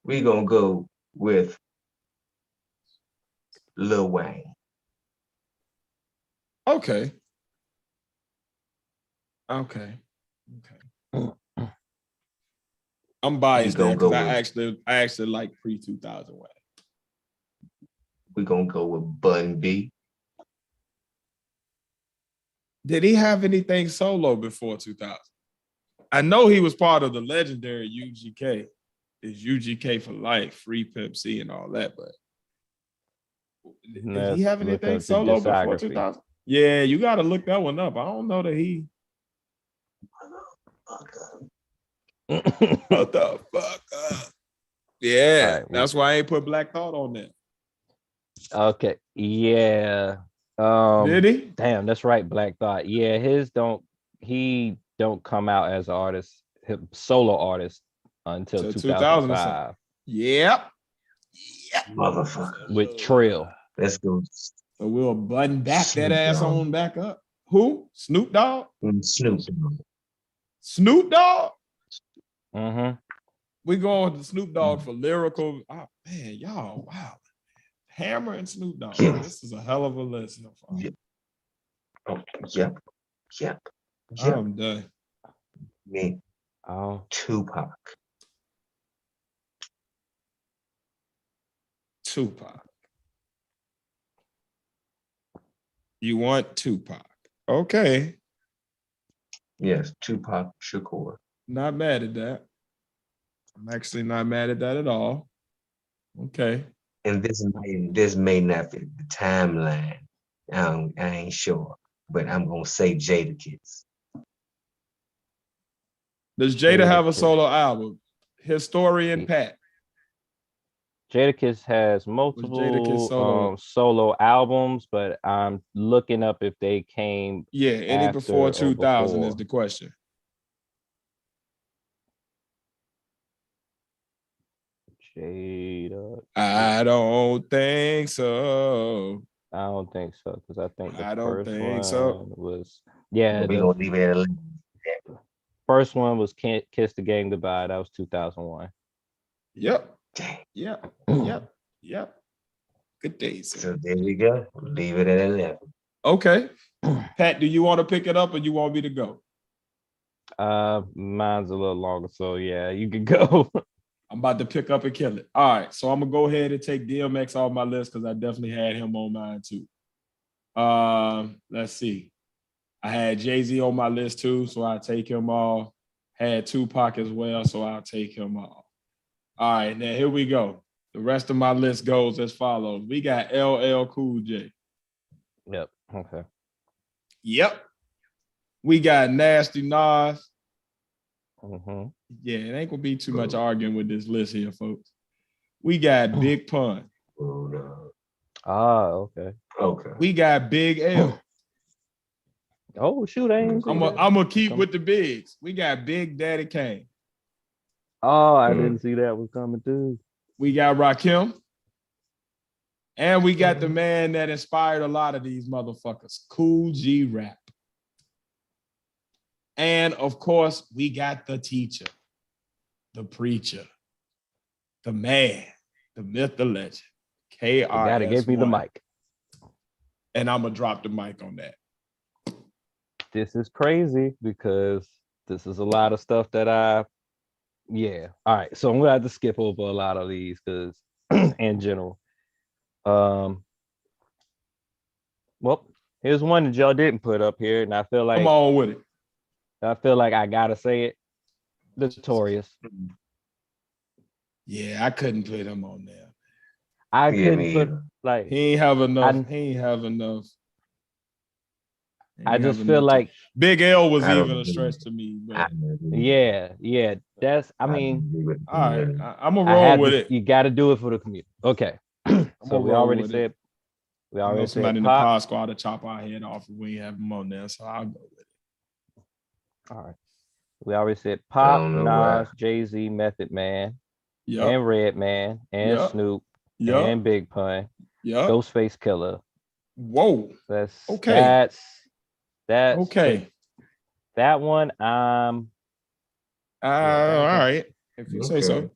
We gonna go with Lil Wayne. Okay. I'm biased there because I actually like pre-2000 Wayne. We're gonna go with Bun B. Did he have anything solo before 2000? I know he was part of the legendary UGK. It's UGK for life, Free Pimp C and all that, but did he have anything solo before 2000? Yeah, you got to look that one up. I don't know that he. What the fuck up? Yeah, right, that's why I ain't put Black Thought on there. Okay, yeah. Did he? Damn, that's right, Black Thought. Yeah, he don't come out as an artist, solo artist until 2005. Yep. Motherfucker. With Trill. Let's go. So we'll button back Snoop that ass Dogg. On back up. Who? Snoop Dogg? Snoop Dogg. Snoop Dogg? Mm-hmm. We going with the Snoop Dogg for lyrical. Oh man, y'all, wow. Hammer and Snoop Dogg. This is a hell of a list. Yep. Yep. I'm done. Me. Tupac. You want Tupac? Okay. Yes, Tupac Shakur. Not mad at that. I'm actually not mad at that at all. Okay. And this may not fit the timeline. I ain't sure, but I'm gonna say Jadakiss. Does Jada have a solo album? Historian Pat. Jadakiss has multiple solo albums, but I'm looking up if they came. Yeah, any before 2000 is the question. Jada. I don't think so. I don't think so because I think the was we're gonna leave it at first one was Kiss the Game Goodbye. That was 2001. Yep. Good days. So there we go. Leave it at 11. Okay. Pat, do you want to pick it up or you want me to go? Mine's a little longer, so yeah, you can go. I'm about to pick up and kill it. All right, so I'm gonna go ahead and take DMX off my list because I definitely had him on mine too. Let's see. I had Jay-Z on my list too, so I'll take him off. Had Tupac as well, so I'll take him off. All right, now here we go. The rest of my list goes as follows. We got LL Cool J. Yep. Okay. Yep. We got Nasty Nas. Mm-hmm. Yeah, it ain't gonna be too much arguing with this list here, folks. We got Big Pun. Okay. We got Big L. Oh shoot, I'm gonna keep with the bigs. We got Big Daddy Kane. Oh, I didn't see that was coming too. We got Rakim. And we got the man that inspired a lot of these motherfuckers, Cool G Rap. And of course, we got the teacher, the preacher, the man, the myth, the legend, KRS-One. You gotta give me the mic. And I'm gonna drop the mic on that. This is crazy because this is a lot of stuff that all right. So I'm gonna have to skip over a lot of these because in general. Well, Here's one that y'all didn't put up here, and I feel Come like on with it. I gotta say it. Notorious. Yeah, I couldn't put him on there. I Yeah, couldn't me put either. like. He ain't have enough. I- He ain't have enough. He I ain't just have feel enough like Big L was I don't even a agree. stretch to me. But yeah. That's I don't mean, agree with all right, that. I'm gonna I roll had with to. it. You got to do it for the community. Okay. I'm So gonna we roll already with said. it. We I know already somebody said in the Pop. pod squad to chop our head off if we ain't have him on there, so I'll go with it. All right. We already said I Pop, don't know why. Nas, Jay-Z, Method Man, Yep, and Redman, and Yep. Snoop, yep, and Big Pun, yep. Ghostface Killer. Whoa. That's Okay. that's Okay. that one. All that one. right. If you say so. Okay.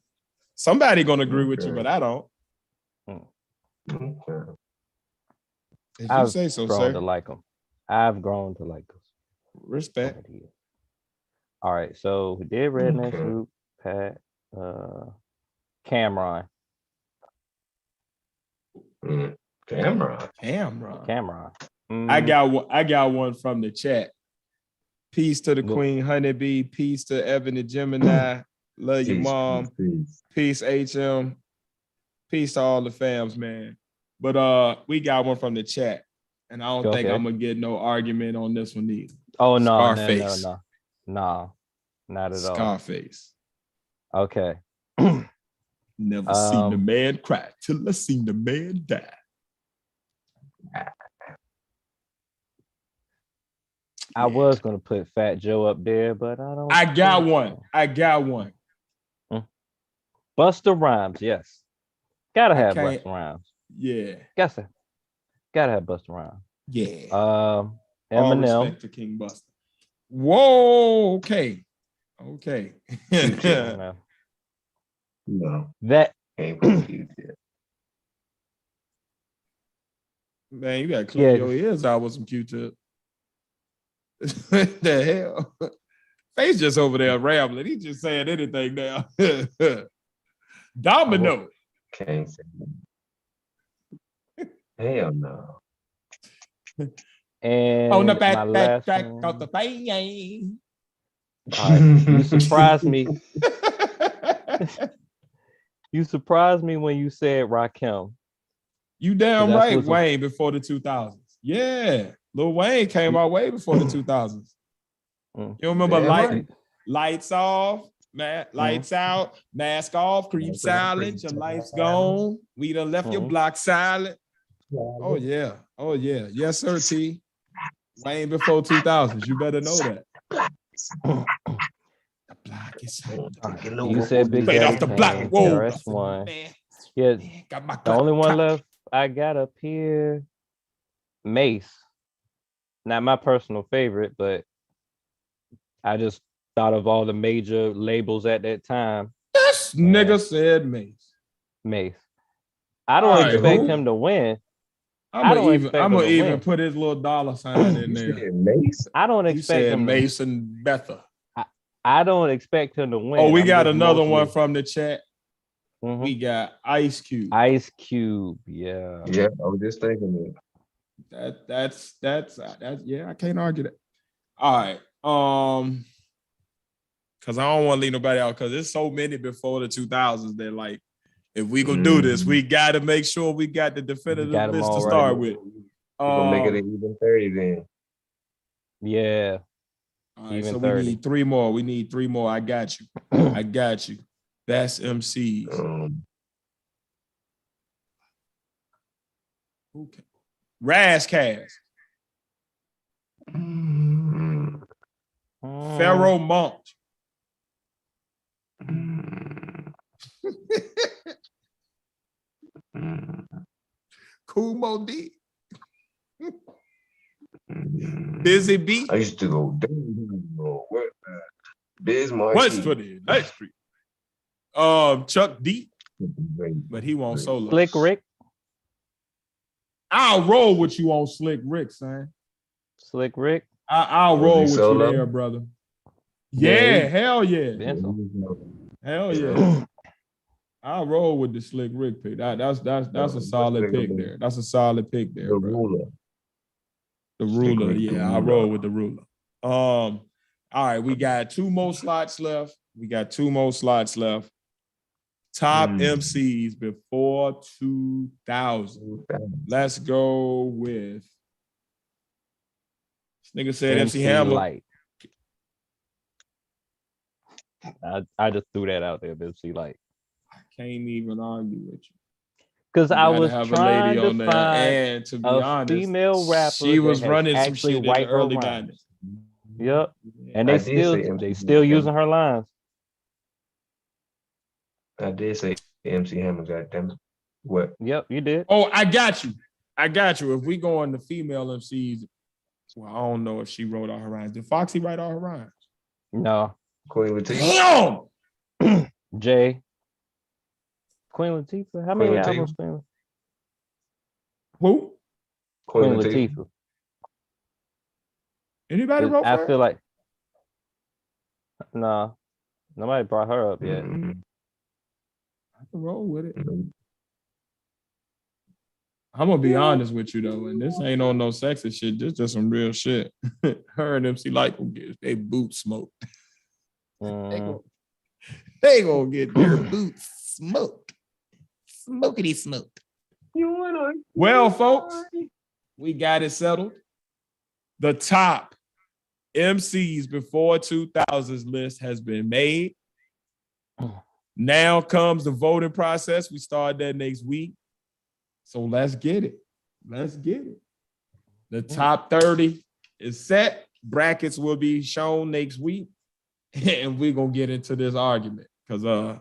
Somebody gonna agree with you, Okay. but I don't. Okay. If you I've say so, grown to sir. like them. I've grown to like those. Respect. All right, so we did Redman, Okay. Snoop, Pat, Cameron. Camera. Cameron. Mm, I got one from the chat. Peace to the Well- Queen Honeybee. Peace to Evan the Gemini. Love you, Peace, mom. peace. Peace, HM. Peace to all the fams, man. But we got one from the chat, and I don't think Okay. I'm gonna get no argument on this one either. Oh no, Scarface. no, not at all. Scarface. Okay. Never seen a man cry till I seen the man die. I was gonna put Fat Joe up there, but I don't. I got think one. so. I got one. Busta Rhymes, yes. Gotta have can't- Busta Rhymes. Yeah. Gotta have Busta Rhymes. Yeah. All Eminem. Respect to King Buster. Whoa. Okay. Okay. Eminem. No, That ain't confused yet. Man, you gotta clean your ears out with some Q-tip. What the hell? Face just over there rambling. He just saying anything now. Domino. Can't say that. Hell no. and On the my back last track one- of the thing. All right, you surprised me. You surprised me when you said Rakim. You damn That's right, what's- Wayne, before the 2000s. Yeah. Lil Wayne came out way before the 2000s. Mm. You remember Damn right. lights off, lights out, mask off, creep Lights off, silent, creep your life's silent. gone. We done left your Mhm. block silent. Oh yeah. Oh yeah. Yes, sir, T. Wayne before 2000s. You better know that. The block is You said Big Straight Daddy off the Kane, block. Whoa. KRS-One. Man, Yeah, man, got my the only one clock. left I got up here, Mace. Not my personal favorite, but I just thought of all the major labels at that time. This nigga said Mace. Mace. I don't All right, expect who? him to win. I'm don't gonna expect him even to win. put his little dollar sign in You there. said Mace? I don't You expect said him to Mason Betha. I don't expect him to win. Oh, we I'm got just another one mostly- from the chat. Mhm. We got Ice Cube. Ice Cube. Yeah. Yeah, I was just thinking That's yeah, I can't argue that. All right. Because I don't want to leave nobody out because there's so many before the 2000s that like if we gonna do this, we gotta make sure we got the definitive got 'em list to all start right. with. We're gonna make it an even 30 then. Yeah. All right, Even so 30. we need three more. We need three more. I got you. I got you. Best MCs. Okay. Razzcast. Pharaoh Monch. Kumo D. Busy B. I used to go what? Biz Markie. What's for the next street? Chuck D. But he won't solo. Slick Rick. I'll roll with you on Slick Rick, son. Slick Rick. I'll Was roll he with solo? you there, brother. Yeah, Yeah, he- hell yeah. Benson. Hell yeah. I'll roll with the Slick Rick pick. That's a solid pick there. That's a solid pick there, The bro. ruler. The ruler, yeah, I roll with the ruler. All right, we got two more slots left. Top MCs before 2000. Let's go with this nigga said MC Hammer. Light. I just threw that out there, MC Light. I can't even argue with you. Because I was have trying a lady to on there, find and to be a honest, female rapper she was that running some actually shit in the write her early rhymes. 90s. Yep. And I they did say MC still Hammer. using her lines. I did say MC Hammer, goddamn it. What? Yep, you did. Oh, I got you. If we go on the female MCs, well, I don't know if she wrote all her rhymes. Did Foxy write all her rhymes? No. Queen Latifah. Damn! Jay. Queen Latifah. How many albums? Who? Queen Latifah. Anybody wrote for her? I feel like nah, nobody brought her up yet. Mm-hmm. I can roll with it. I'm gonna be honest with you though, and this ain't on no sexist shit. This just some real shit. Her and MC Light will get their boots smoked. They gonna get their boots smoked. Smokety smoked. Well, folks, we got it settled. The top MCs before 2000s list has been made. Now comes the voting process. We start that next week. So let's get it. The top 30 is set. Brackets will be shown next week. And we're going to get into this argument because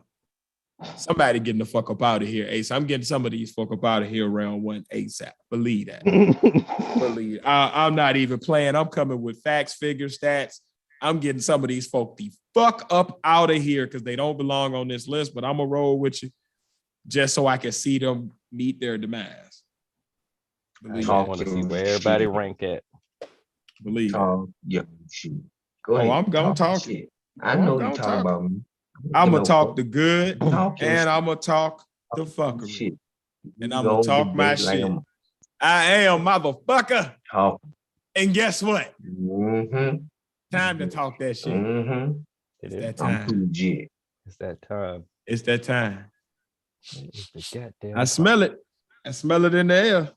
somebody getting the fuck up out of here, Ace. I'm getting some of these fuck up out of here around one ASAP. Believe that. Believe it. I'm not even playing. I'm coming with facts, figures, stats. I'm getting some of these folk the fuck up out of here because they don't belong on this list, but I'm going to roll with you just so I can see them meet their demise. Believe I want to see where everybody rank at. Believe it. Yeah, shoot. Go ahead. I'm going to talk. Shit. I know you talking about me. I'm going to talk the good Talk and I'm going to talk the fuckery. Shit. And I'm going to talk my shit. I am motherfucker. Talk. And guess what? Mm-hmm. Time to talk that shit. Mm-hmm. It's that time. I'm too legit. It's that time. It's that time. It's the goddamn I smell it. I smell it in the air.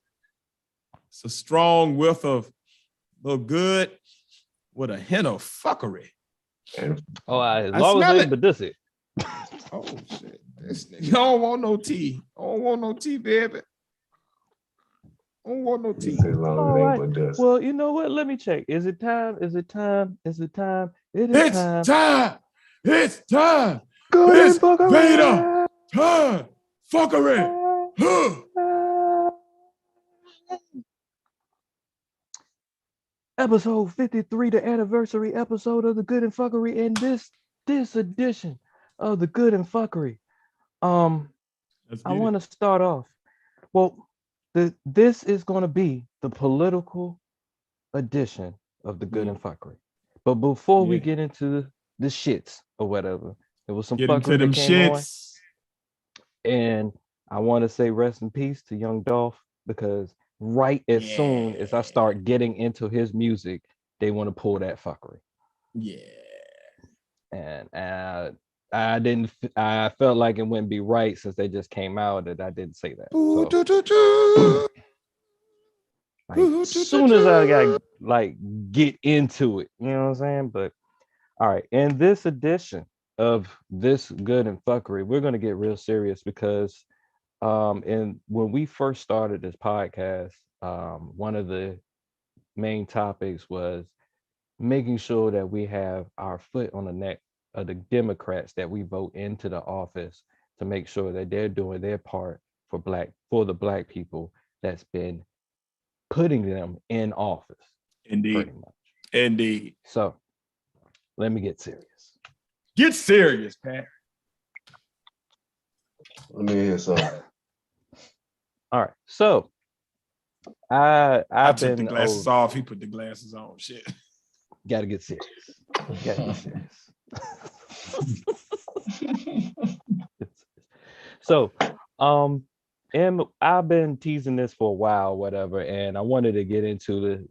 It's a strong whiff of little good with a hint of fuckery. Oh, as long as it, but this it. Oh shit! You don't want no tea. I don't want no tea, baby. I don't want no tea. All right. Well, you know what? Let me check. Is it time? Is it time? Is it time? It is time. Time. It's time. Good it's fuckery. Beta time. Fuckery. Episode 53, the anniversary episode of the Good and Fuckery, and this edition of the Good and Fuckery. I want to start off. Well, this is going to be the political edition of the Good and Fuckery. But before we get into the shits or whatever, there was some fuckery that came on. And I want to say rest in peace to Young Dolph, because right as soon as I start getting into his music, they want to pull that fuckery. Yeah. And I felt like it wouldn't be right since they just came out that I didn't say that. So, like, as soon as I got get into it, you know what I'm saying? But all right, in this edition of this Good and Fuckery, we're gonna get real serious because and when we first started this podcast, one of the main topics was making sure that we have our foot on the neck of the Democrats that we vote into the office to make sure that they're doing their part for the black people that's been putting them in office. Indeed. Pretty much. Indeed. So let me get serious. Get serious, Pat. Let me hear something. All right, so I took the glasses off. He put the glasses on. Shit. Gotta get serious. So, and I've been teasing this for a while, whatever, and I wanted to get into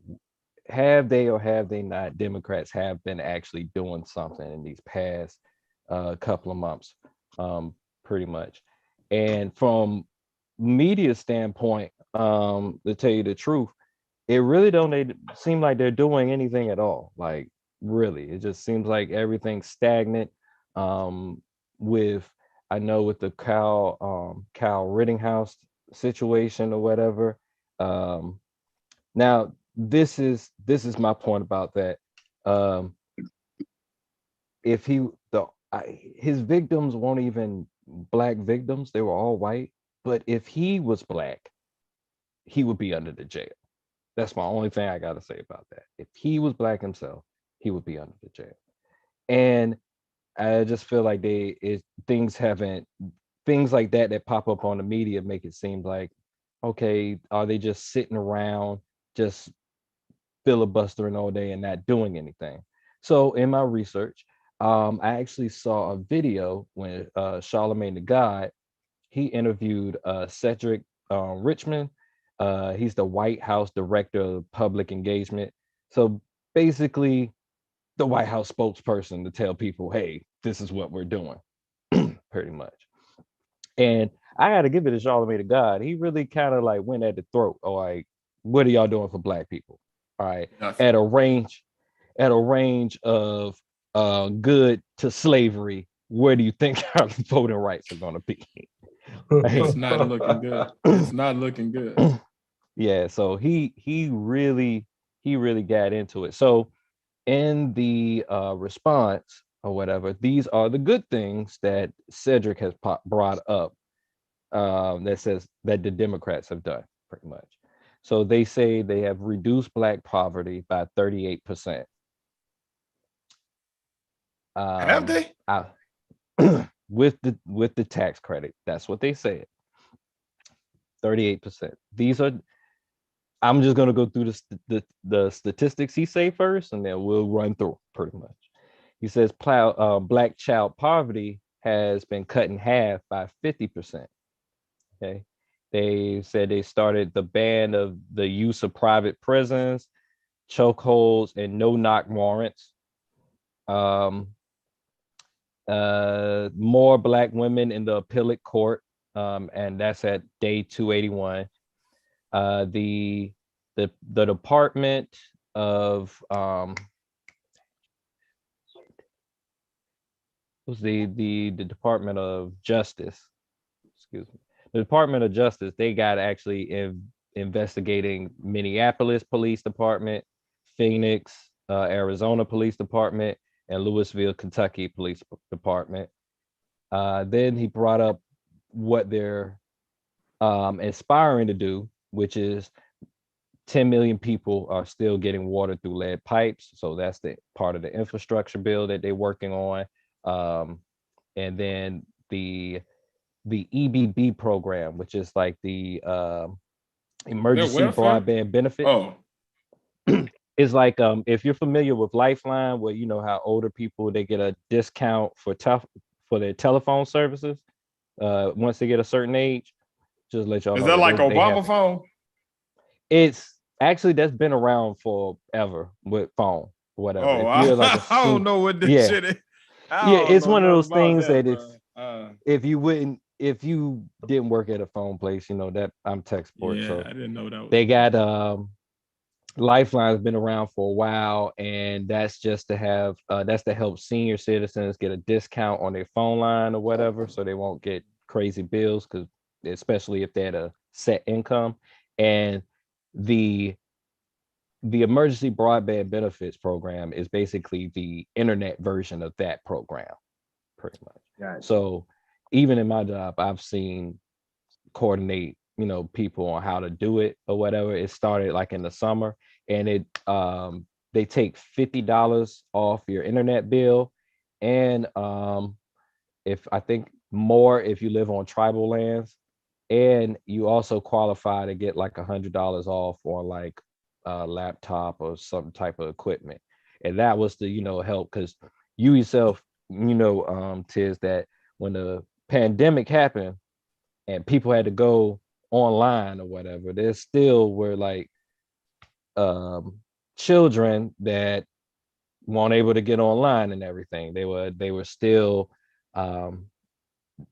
have they or have they not, Democrats have been actually doing something in these past couple of months, pretty much. And from media standpoint, to tell you the truth, it really don't seem like they're doing anything at all. Like really, it just seems like everything's stagnant. With I know with the Cal Rittinghouse situation or whatever. Now this is my point about that. Um, if his victims weren't even black victims, they were all white. But if he was black, he would be under the jail. That's my only thing I gotta say about that. If he was black himself, he would be under the jail. And I just feel like things like that pop up on the media make it seem like, okay, are they just sitting around just filibustering all day and not doing anything? So in my research, I actually saw a video when Charlemagne the God, he interviewed Cedric Richmond. He's the White House Director of Public Engagement. So basically, the White House spokesperson to tell people, hey, this is what we're doing, pretty much. And I got to give it to Charlemagne the God. He really kind of like went at the throat. All right, what are y'all doing for black people? All right, Nothing. at a range of good to slavery, where do you think our voting rights are going to be? It's not looking good. It's not looking good. Yeah, so he really got into it. So in the response or whatever, these are the good things that Cedric has brought up, that says that the Democrats have done, pretty much. So they say they have reduced black poverty by 38%. Have they? With the tax credit. That's what they said. 38%. These are, I'm just gonna go through the statistics he say first, and then we'll run through pretty much. He says black child poverty has been cut in half by 50%. Okay. They said they started the ban of the use of private prisons, chokeholds, and no-knock warrants. More black women in the appellate court, and that's at day 281. The Department of was the Department of Justice, excuse me, the Department of Justice, they got actually investigating Minneapolis Police Department, Phoenix, Arizona Police Department, and Louisville, Kentucky Police Department. Then he brought up what they're aspiring to do, which is 10 million people are still getting water through lead pipes. So that's the part of the infrastructure bill that they're working on. And then the EBB program, which is like the emergency broadband benefit. Oh, It's like if you're familiar with Lifeline, where you know how older people, they get a discount for their telephone services once they get a certain age. Just let y'all know. Is that like Obama phone? It's actually, that's been around forever with phone, whatever. Oh, if you're like I don't know what this shit is. It's one of those things that if you didn't work at a phone place, you know that I'm tech support. Yeah, so I didn't know that. They got Lifeline's been around for a while, and that's just to have that's to help senior citizens get a discount on their phone line or whatever, so they won't get crazy bills, because especially if they had a set income. And the emergency broadband benefits program is basically the internet version of that program, pretty much. Gotcha. So even in my job, I've seen coordinate, people on how to do it or whatever. It started like in the summer, and they take $50 off your internet bill, and if I think more if you live on tribal lands, and you also qualify to get like $100 off on like a laptop or some type of equipment. And that was the help, because you yourself, Tiz, that when the pandemic happened and people had to go online or whatever, there still were like children that weren't able to get online and everything. They were still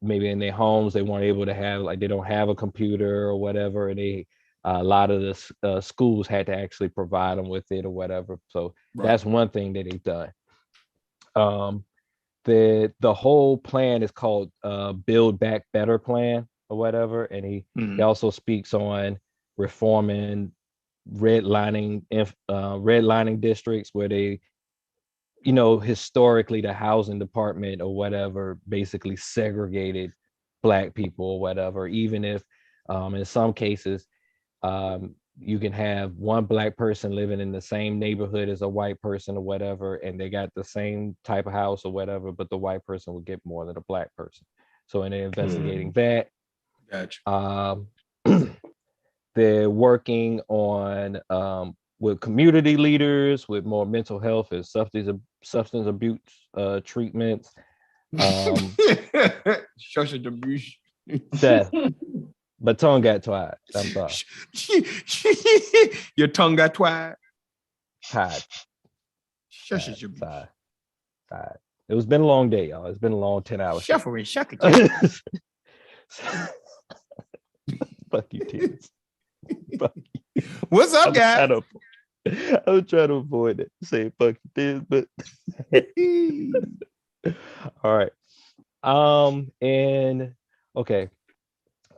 maybe in their homes. They weren't able to have, like, they don't have a computer or whatever, and they a lot of the schools had to actually provide them with it or whatever. So that's one thing that they've done. The whole plan is called Build Back Better plan or whatever, and he also speaks on reforming redlining districts where they, historically the housing department or whatever basically segregated Black people or whatever, even if in some cases you can have one Black person living in the same neighborhood as a white person or whatever, and they got the same type of house or whatever, but the white person would get more than a Black person. So, and they're investigating that. Gotcha. They're working on with community leaders with more mental health and substance abuse treatments. Social abuse. Seth, but tongue got tied. I'm sorry. Your tongue got tied. Tied. Shush your tied. It was been a long day, y'all. It's been a long 10 hours. Shuffle and shuck it. Fuck you, tears. What's up, guys? I was trying to avoid it. Say fuck you, tears, but all right. And okay.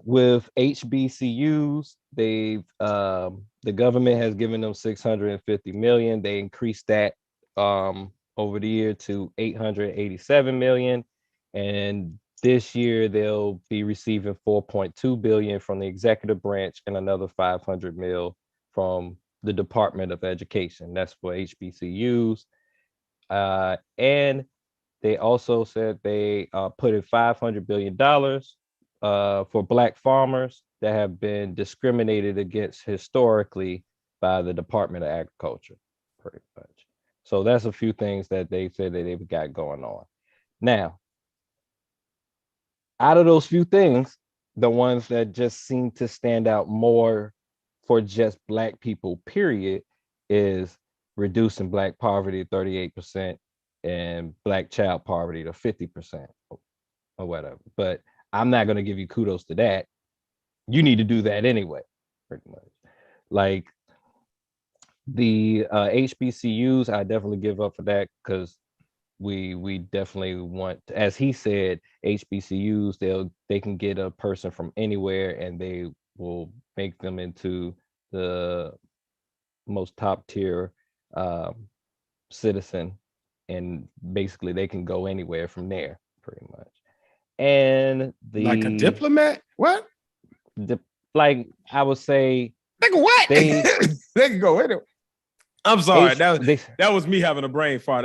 With HBCUs, they've the government has given them $650 million. They increased that over the year to $887 million, and this year they'll be receiving $4.2 billion from the executive branch and another $500 million from the Department of Education. That's for HBCUs, and they also said they put in $500 billion for Black farmers that have been discriminated against historically by the Department of Agriculture, pretty much. So that's a few things that they said that they've got going on. Now, out of those few things, the ones that just seem to stand out more for just Black people, period, is reducing Black poverty to 38% and Black child poverty to 50% or whatever. But I'm not going to give you kudos to that. You need to do that anyway, pretty much. Like the HBCUs, I definitely give up for that, because we definitely want, as he said, HBCUs, they can get a person from anywhere and they will make them into the most top tier citizen, and basically they can go anywhere from there, pretty much. And like a diplomat? What? Like I would say, nigga, what? They can go anywhere. I'm sorry, that was me having a brain fart.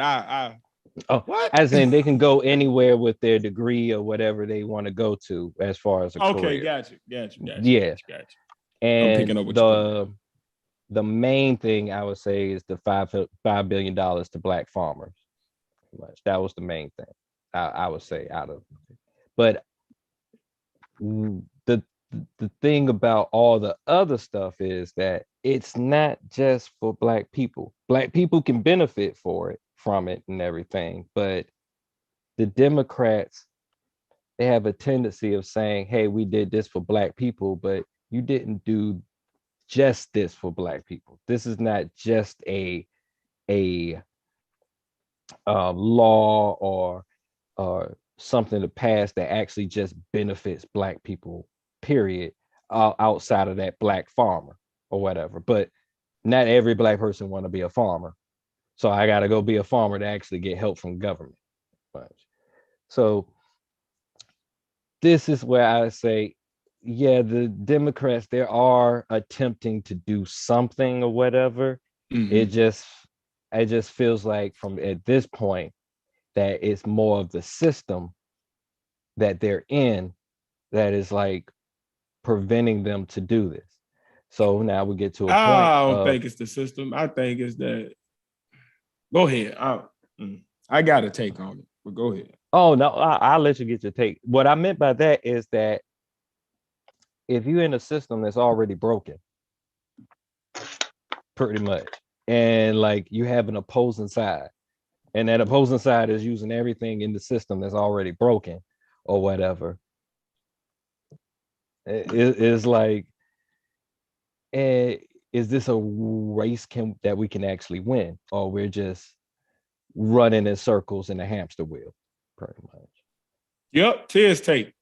What? As in they can go anywhere with their degree or whatever they want to go to as far as a career. Gotcha. Yeah. Gotcha. And I'm picking up the main thing I would say is the $5 billion to Black farmers. That was the main thing I would say out of it. But the thing about all the other stuff is that it's not just for Black people. Black people can benefit from it and everything, but the Democrats, they have a tendency of saying, hey, we did this for Black people, but you didn't do just this for Black people. This is not just a law or something to pass that actually just benefits Black people, period, outside of that Black farmer or whatever. But not every Black person want to be a farmer. So I got to go be a farmer to actually get help from government. So this is where I say, yeah, the Democrats, they are attempting to do something or whatever. Mm-hmm. It just feels like from at this point that it's more of the system that they're in that is like preventing them to do this. So now we get to a point. I don't think it's the system. I think it's that. Go ahead. I got a take on it, but go ahead. Oh, no, I'll let you get your take. What I meant by that is that if you're in a system that's already broken, pretty much, and like you have an opposing side, and that opposing side is using everything in the system that's already broken or whatever. It's like, eh, is this a race that we can actually win, or we're just running in circles in a hamster wheel, pretty much? Yep, tears tape.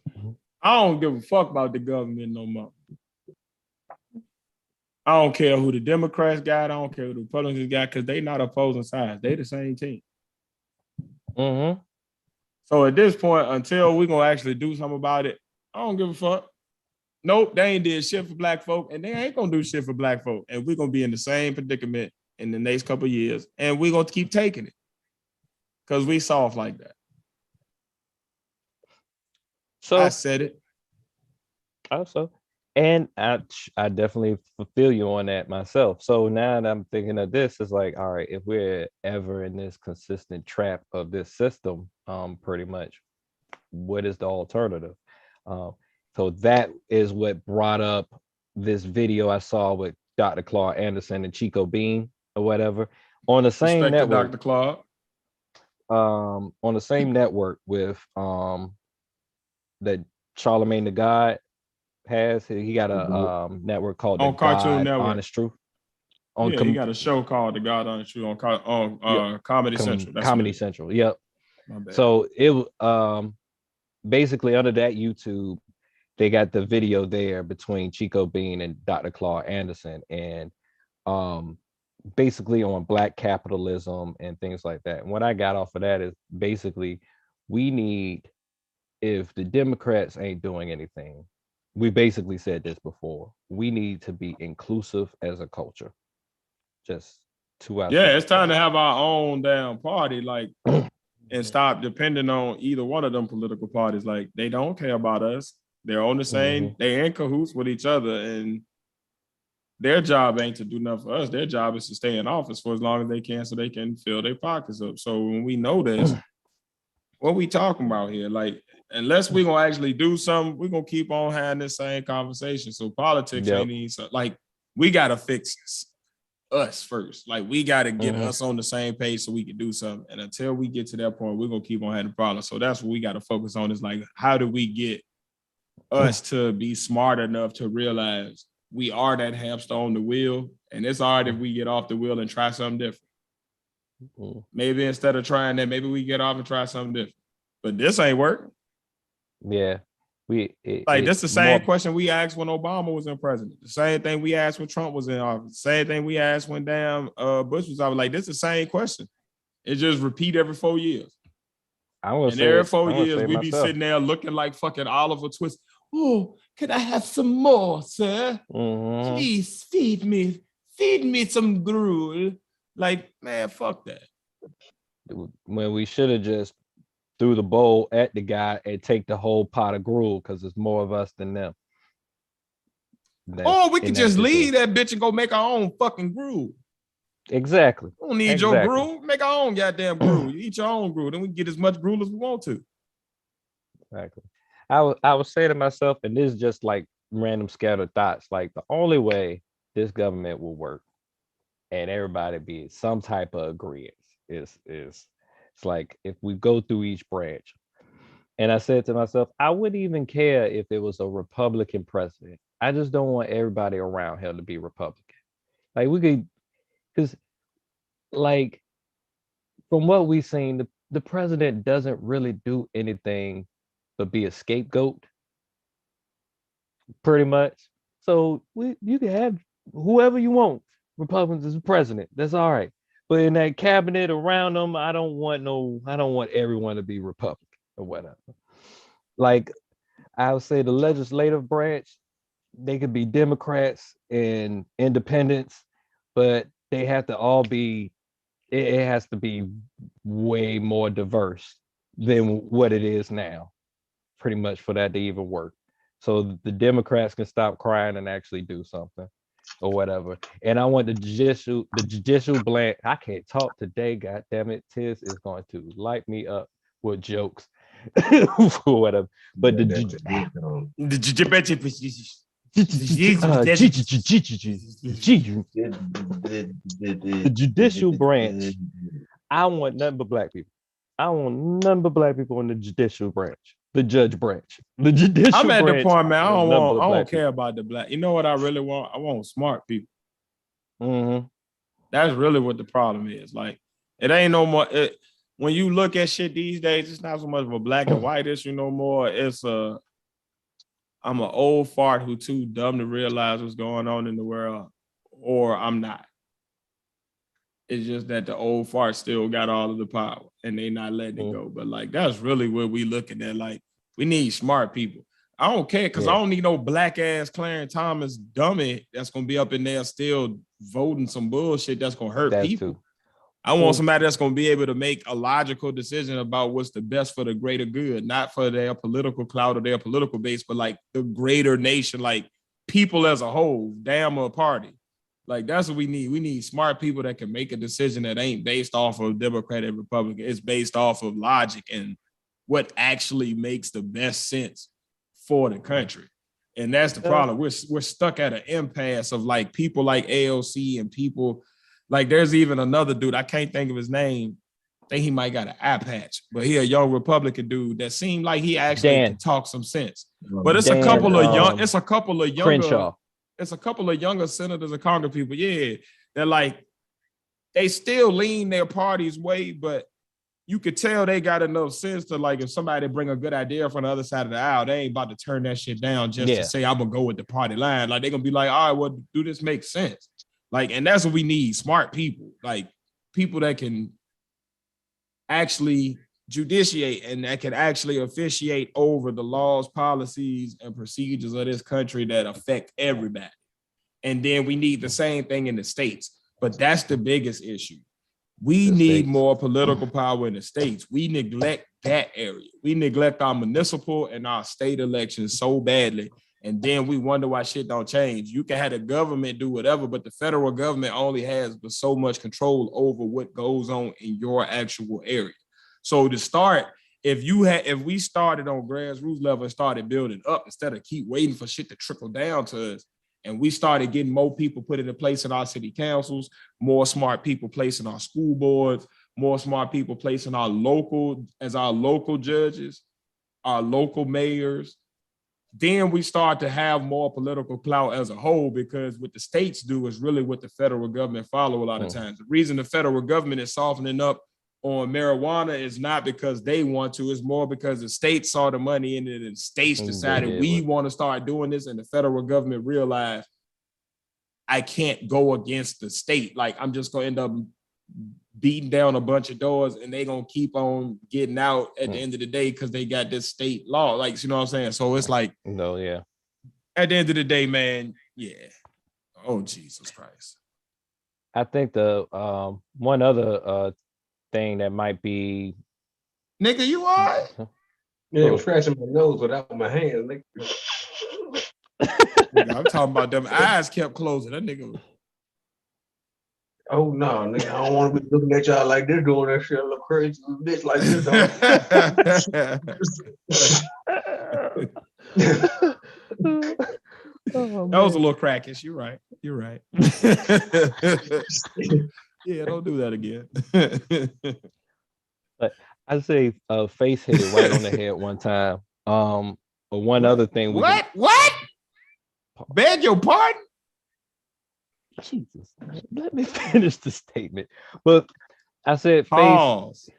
Mhm. I don't give a fuck about the government no more. I don't care who the Democrats got. I don't care who the Republicans got, because they not opposing sides. They the same team. Mm-hmm. So at this point, until we're gonna actually do something about it, I don't give a fuck. Nope, they ain't did shit for black folk, and they ain't gonna do shit for black folk. And we're gonna be in the same predicament in the next couple of years, and we're gonna keep taking it. Because we soft like that. So I said it. also, and I definitely fulfill you on that myself. So now that I'm thinking of this, it's like, all right, if we're ever in this consistent trap of this system, pretty much, what is the alternative? So that is what brought up this video I saw with Dr. Claude Anderson and Chico Bean or whatever on the same Respect to network. Dr. Claude. On the same network with that Charlemagne the God has. He got a network called On the Cartoon God Network. Honest Truth. Yeah, he got a show called The God Honest Truth on Comedy Central. That's Comedy what Central. Yep. My bad. So it basically under that YouTube, they got the video there between Chico Bean and Dr. Claude Anderson, and basically on black capitalism and things like that. And what I got off of that is basically, we need, if the Democrats ain't doing anything, we basically said this before, we need to be inclusive as a culture. Just to ourselves. Yeah, it's time to have our own damn party, like, and stop depending on either one of them political parties. Like, they don't care about us. They're on the same, they in cahoots with each other, and their job ain't to do nothing for us. Their job is to stay in office for as long as they can so they can fill their pockets up. So when we know this, what we talking about here? Like, unless we're gonna actually do something, we're gonna keep on having this same conversation. So politics ain't even so, like, we gotta fix us first. Like, we gotta get us on the same page so we can do something. And until we get to that point, we're gonna keep on having problems. So that's what we gotta focus on, is like, how do we get us to be smart enough to realize we are that hamster on the wheel, and it's all right if we get off the wheel and try something different. Maybe instead of trying that, maybe we get off and try something different. But this ain't working. Yeah. That's the same question we asked when Obama was in president. The same thing we asked when Trump was in office. Same thing we asked when Bush was out. Like, this is the same question. It just repeat every 4 years. And every 4 years, we be sitting there looking like fucking Oliver Twist. Oh, can I have some more, sir? Please feed me some gruel. Like, man, fuck that. When we should have just threw the bowl at the guy and take the whole pot of gruel, because there's more of us than them. Or we could just leave that bitch and go make our own fucking gruel. Exactly. We don't need your gruel. Make our own goddamn gruel. You eat your own gruel. Then we can get as much gruel as we want to. Exactly. I would say to myself, and this is just like random scattered thoughts, like, the only way this government will work and everybody be some type of agreement is it's like, if we go through each branch. And I said to myself, I wouldn't even care if it was a Republican president. I just don't want everybody around here to be Republican. Like, we could, because, like, from what we've seen, the president doesn't really do anything but be a scapegoat, pretty much. So you can have whoever you want, Republicans as president. That's all right. But in that cabinet around them, I don't want everyone to be Republican or whatever. Like, I would say the legislative branch, they could be Democrats and independents, but they have to all be, it has to be way more diverse than what it is now, pretty much, for that to even work. So the Democrats can stop crying and actually do something or whatever. And I want the judicial branch. I can't talk today, god damn it. Tiz is going to light me up with jokes or whatever. But The judicial branch. I want nothing but black people. I want nothing but black people in the judicial branch, the judge branch, the judicial I'm at branch. the point, man. I don't care people. about the black. You know what I really want? I want smart people. Mm-hmm. That's really what the problem is. Like, it ain't no more. When you look at shit these days, it's not so much of a black and white issue no more. It's I'm an old fart who too dumb to realize what's going on in the world, or I'm not. It's just that the old fart still got all of the power and they not letting it go. But like, that's really what we looking at. Like, we need smart people. I don't care because I don't need no black ass Clarence Thomas dummy that's gonna be up in there still voting some bullshit that's gonna hurt people. I want somebody that's gonna be able to make a logical decision about what's the best for the greater good, not for their political clout or their political base, but like the greater nation, like people as a whole, damn a party. Like, that's what we need. We need smart people that can make a decision that ain't based off of Democrat and Republican. It's based off of logic and what actually makes the best sense for the country. And that's the problem. We're stuck at an impasse of like people like AOC and people like, there's even another dude, I can't think of his name. I think he might got an eye patch, but he a young Republican dude that seemed like he actually can talk some sense. But it's a couple of younger Crenshaw. It's a couple of younger senators and Congress people, they're like, they still lean their party's way, but you could tell they got enough sense to, like, if somebody bring a good idea from the other side of the aisle, they ain't about to turn that shit down just to say, I'm gonna go with the party line. Like, they're gonna be like, all right, well, do this make sense? Like, and that's what we need, smart people, like people that can actually judiciate and that can actually officiate over the laws, policies, and procedures of this country that affect everybody. And then we need the same thing in the states. But that's the biggest issue. We need more political power in the states. We neglect that area. We neglect our municipal and our state elections so badly. And then we wonder why shit don't change. You can have the government do whatever, but the federal government only has so much control over what goes on in your actual area. So to start, if we started on grassroots level and started building up instead of keep waiting for shit to trickle down to us, and we started getting more people put into place in our city councils, more smart people placed in our school boards, more smart people placed in our local judges, our local mayors, then we start to have more political clout as a whole, because what the states do is really what the federal government follow a lot of times. The reason the federal government is softening up on marijuana is not because they want to, it's more because the states saw the money in it and states decided we want to start doing this, and the federal government realized I can't go against the state. Like, I'm just going to end up beating down a bunch of doors and they going to keep on getting out at the end of the day because they got this state law. Like, you know what I'm saying? So it's like, at the end of the day, man, oh, Jesus Christ. I think the one other thing that might be, nigga, you all right? Yeah, I was scratching my nose without my hands. Nigga, I'm talking about them eyes kept closing. That nigga. Oh no, nigga, I don't want to be looking at y'all like this, doing that shit, a little crazy bitch like this. That was a little crackish. You're right. Yeah, don't do that again. But I say Face hit it right on the head one time. But one other thing. What? Beg your pardon? Jesus, let me finish the statement. But I said pause. Face.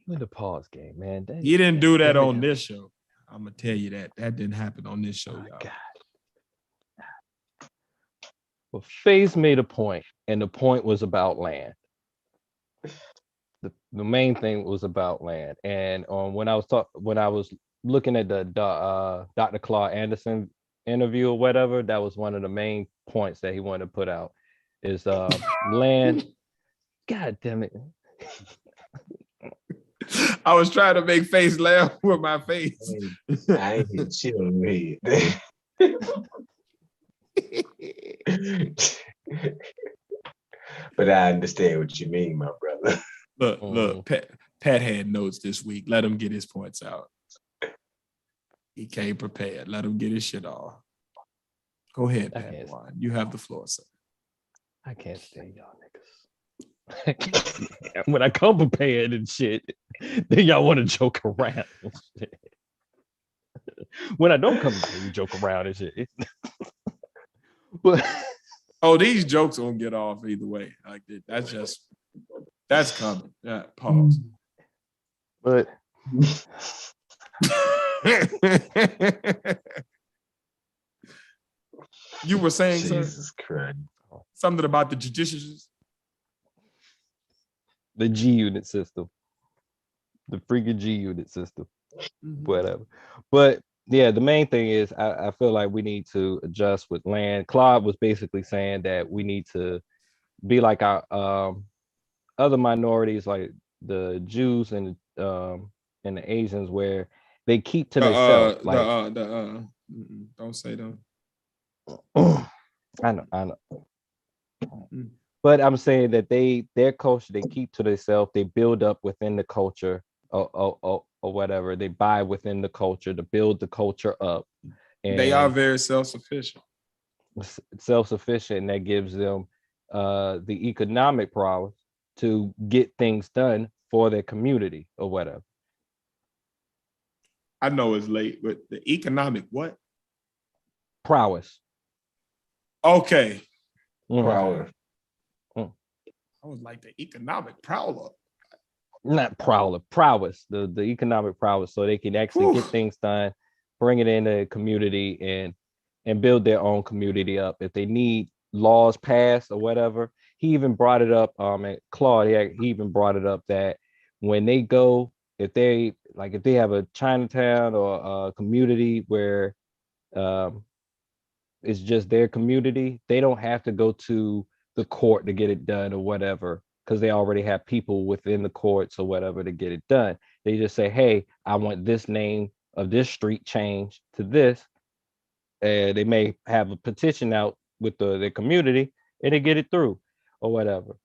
With the pause game, man. You didn't do that on this show. I'm gonna tell you that didn't happen on this show, y'all. God. Well, Face made a point, and the point was about land. The main thing was about land. And when I was looking at the Dr. Claude Anderson interview or whatever, that was one of the main points that he wanted to put out is land. God damn it. I was trying to make Face laugh with my face. I ain't even chilling me. But I understand what you mean, my brother. Look, Pat had notes this week. Let him get his points out. He came prepared. Let him get his shit off. Go ahead, I can't- Padawan. You have the floor, sir. I can't stand y'all niggas. When I come prepared and shit, then y'all want to joke around and shit. When I don't come prepared, you joke around and shit. But Oh, these jokes won't get off either way. Like that's coming. Yeah, pause. but You were saying, sir, Jesus Christ. something about the judicious. the G unit system, the freaking G unit system, whatever. But yeah, the main thing is I feel like we need to adjust with land. Claude was basically saying that we need to be like our other minorities, like the Jews and the Asians, where they keep to themselves. Like, don't say them. I know. But I'm saying that their culture, they keep to themselves. They build up within the culture, or whatever. They buy within the culture to build the culture up. And They are very self-sufficient. Self-sufficient, and that gives them the economic prowess to get things done for their community or whatever. I know it's late, but the economic what? Prowess. Okay. Prowler. I was like the economic prowler. Not prowler, prowess. The economic prowess, so they can actually get things done, bring it in the community, and build their own community up. If they need laws passed or whatever, he even brought it up. At Claude, he even brought it up that when they go, if they have a Chinatown or a community where it's just their community, they don't have to go to the court to get it done or whatever, because they already have people within the courts or whatever to get it done. They just say, hey, I want this name of this street changed to this. And they may have a petition out with their community and they get it through or whatever.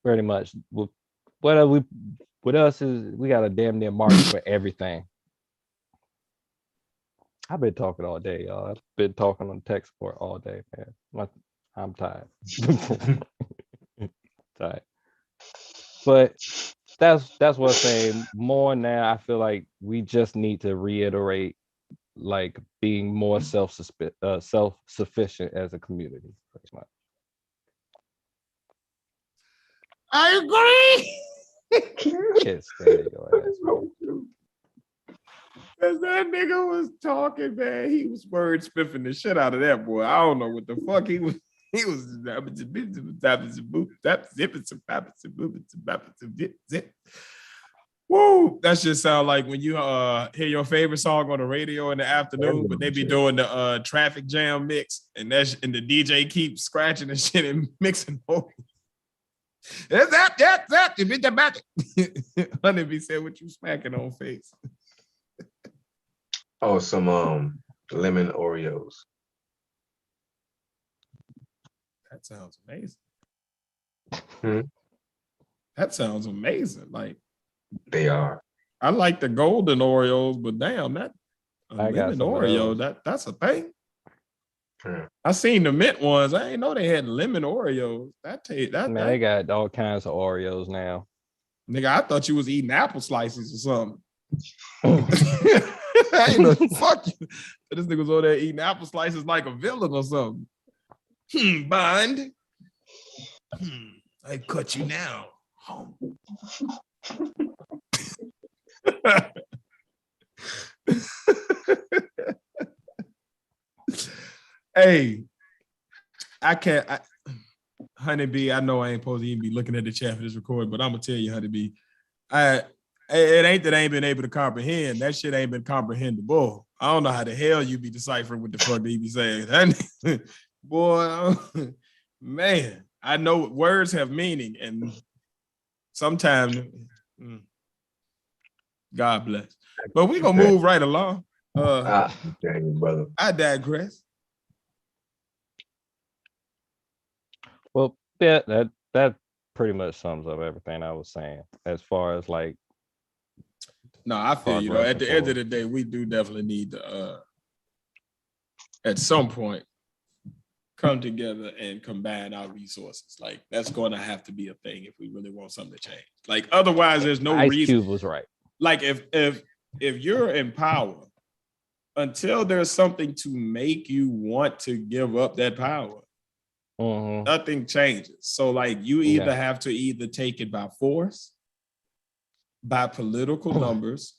Pretty much. With us is we got a damn near market for everything. I've been talking all day, y'all. I've been talking on tech support all day, man. I'm tired. Tired. But that's what I'm saying. More now, I feel like we just need to reiterate, like, being more self-sufficient as a community, pretty much. I agree. Can't stand your ass, man. As that nigga was talking, man, he was word spiffing the shit out of that boy. I don't know what the fuck he was. He was woo. That shit sound like when you hear your favorite song on the radio in the afternoon, but they be doing the traffic jam mix, and the DJ keeps scratching the shit and mixing over. Honeybee said, "What you smacking on face?" Oh, some lemon Oreos. That sounds amazing. Hmm? That sounds amazing. Like, They are. I like the golden Oreos, but damn, that I got lemon some of Oreo, those. that's a thing. Yeah. I seen the mint ones. I didn't know they had lemon Oreos. Man, they got all kinds of Oreos now. Nigga, I thought you was eating apple slices or something. I ain't know, fuck you. This nigga was over there eating apple slices like a villain or something. Bind. I cut you now. Hey, I can't. Honeybee, I know I ain't supposed to even be looking at the chat for this record, but I'm gonna tell you, Honeybee, it ain't that I ain't been able to comprehend. That shit ain't been comprehensible. I don't know how the hell you be deciphering what the fuck they be saying. Boy, man, I know words have meaning, and sometimes, God bless. But we gonna move right along. Dang it, brother. I digress. Well, yeah, that pretty much sums up everything I was saying as far as like No, I feel you though. At the end of the day, we do definitely need to at some point come together and combine our resources. Like that's going to have to be a thing if we really want something to change. Like otherwise, there's no reason. Ice Cube was right. Like if you're in power, until there's something to make you want to give up that power, nothing changes. So like you either have to either take it by force, by political numbers,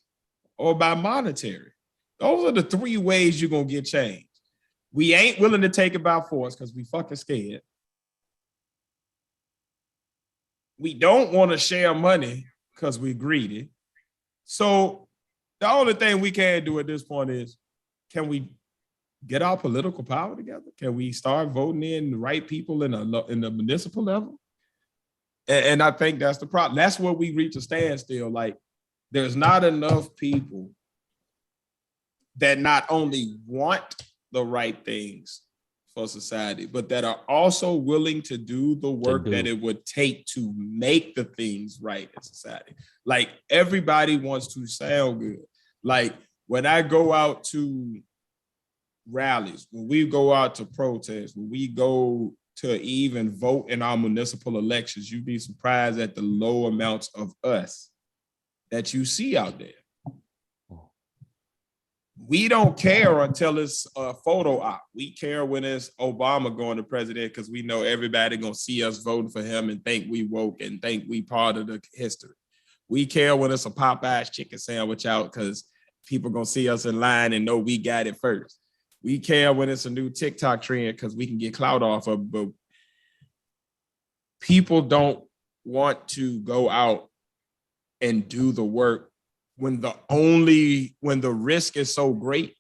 or by monetary. Those are the three ways you're gonna get change. We ain't willing to take it by force because we fucking scared. We don't want to share money because we greedy. So the only thing we can do at this point is, can we get our political power together? Can we start voting in the right people in the municipal level? And I think that's the problem. That's where we reach a standstill. Like, there's not enough people that not only want the right things for society, but that are also willing to do the work that it would take to make the things right in society. Like, everybody wants to sound good. Like, when I go out to rallies, when we go out to protests, when we go to even vote in our municipal elections, you'd be surprised at the low amounts of us that you see out there. We don't care until it's a photo op. We care when it's Obama going to president because we know everybody gonna see us voting for him and think we woke and think we part of the history. We care when it's a Popeye's chicken sandwich out because people gonna see us in line and know we got it first. We care when it's a new TikTok trend because we can get clout off of, but people don't want to go out and do the work when the risk is so great,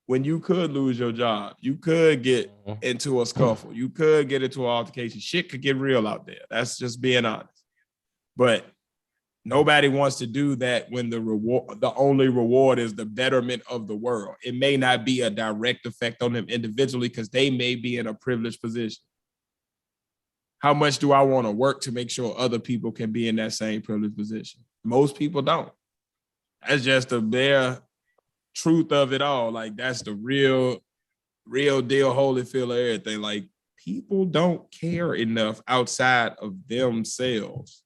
when you could lose your job, you could get into a scuffle, you could get into an altercation, shit could get real out there. That's just being honest. But nobody wants to do that when the only reward is the betterment of the world. It may not be a direct effect on them individually because they may be in a privileged position. How much do I want to work to make sure other people can be in that same privileged position? Most people don't. That's just the bare truth of it all. Like, that's the real deal, Holyfield of everything. Like, people don't care enough outside of themselves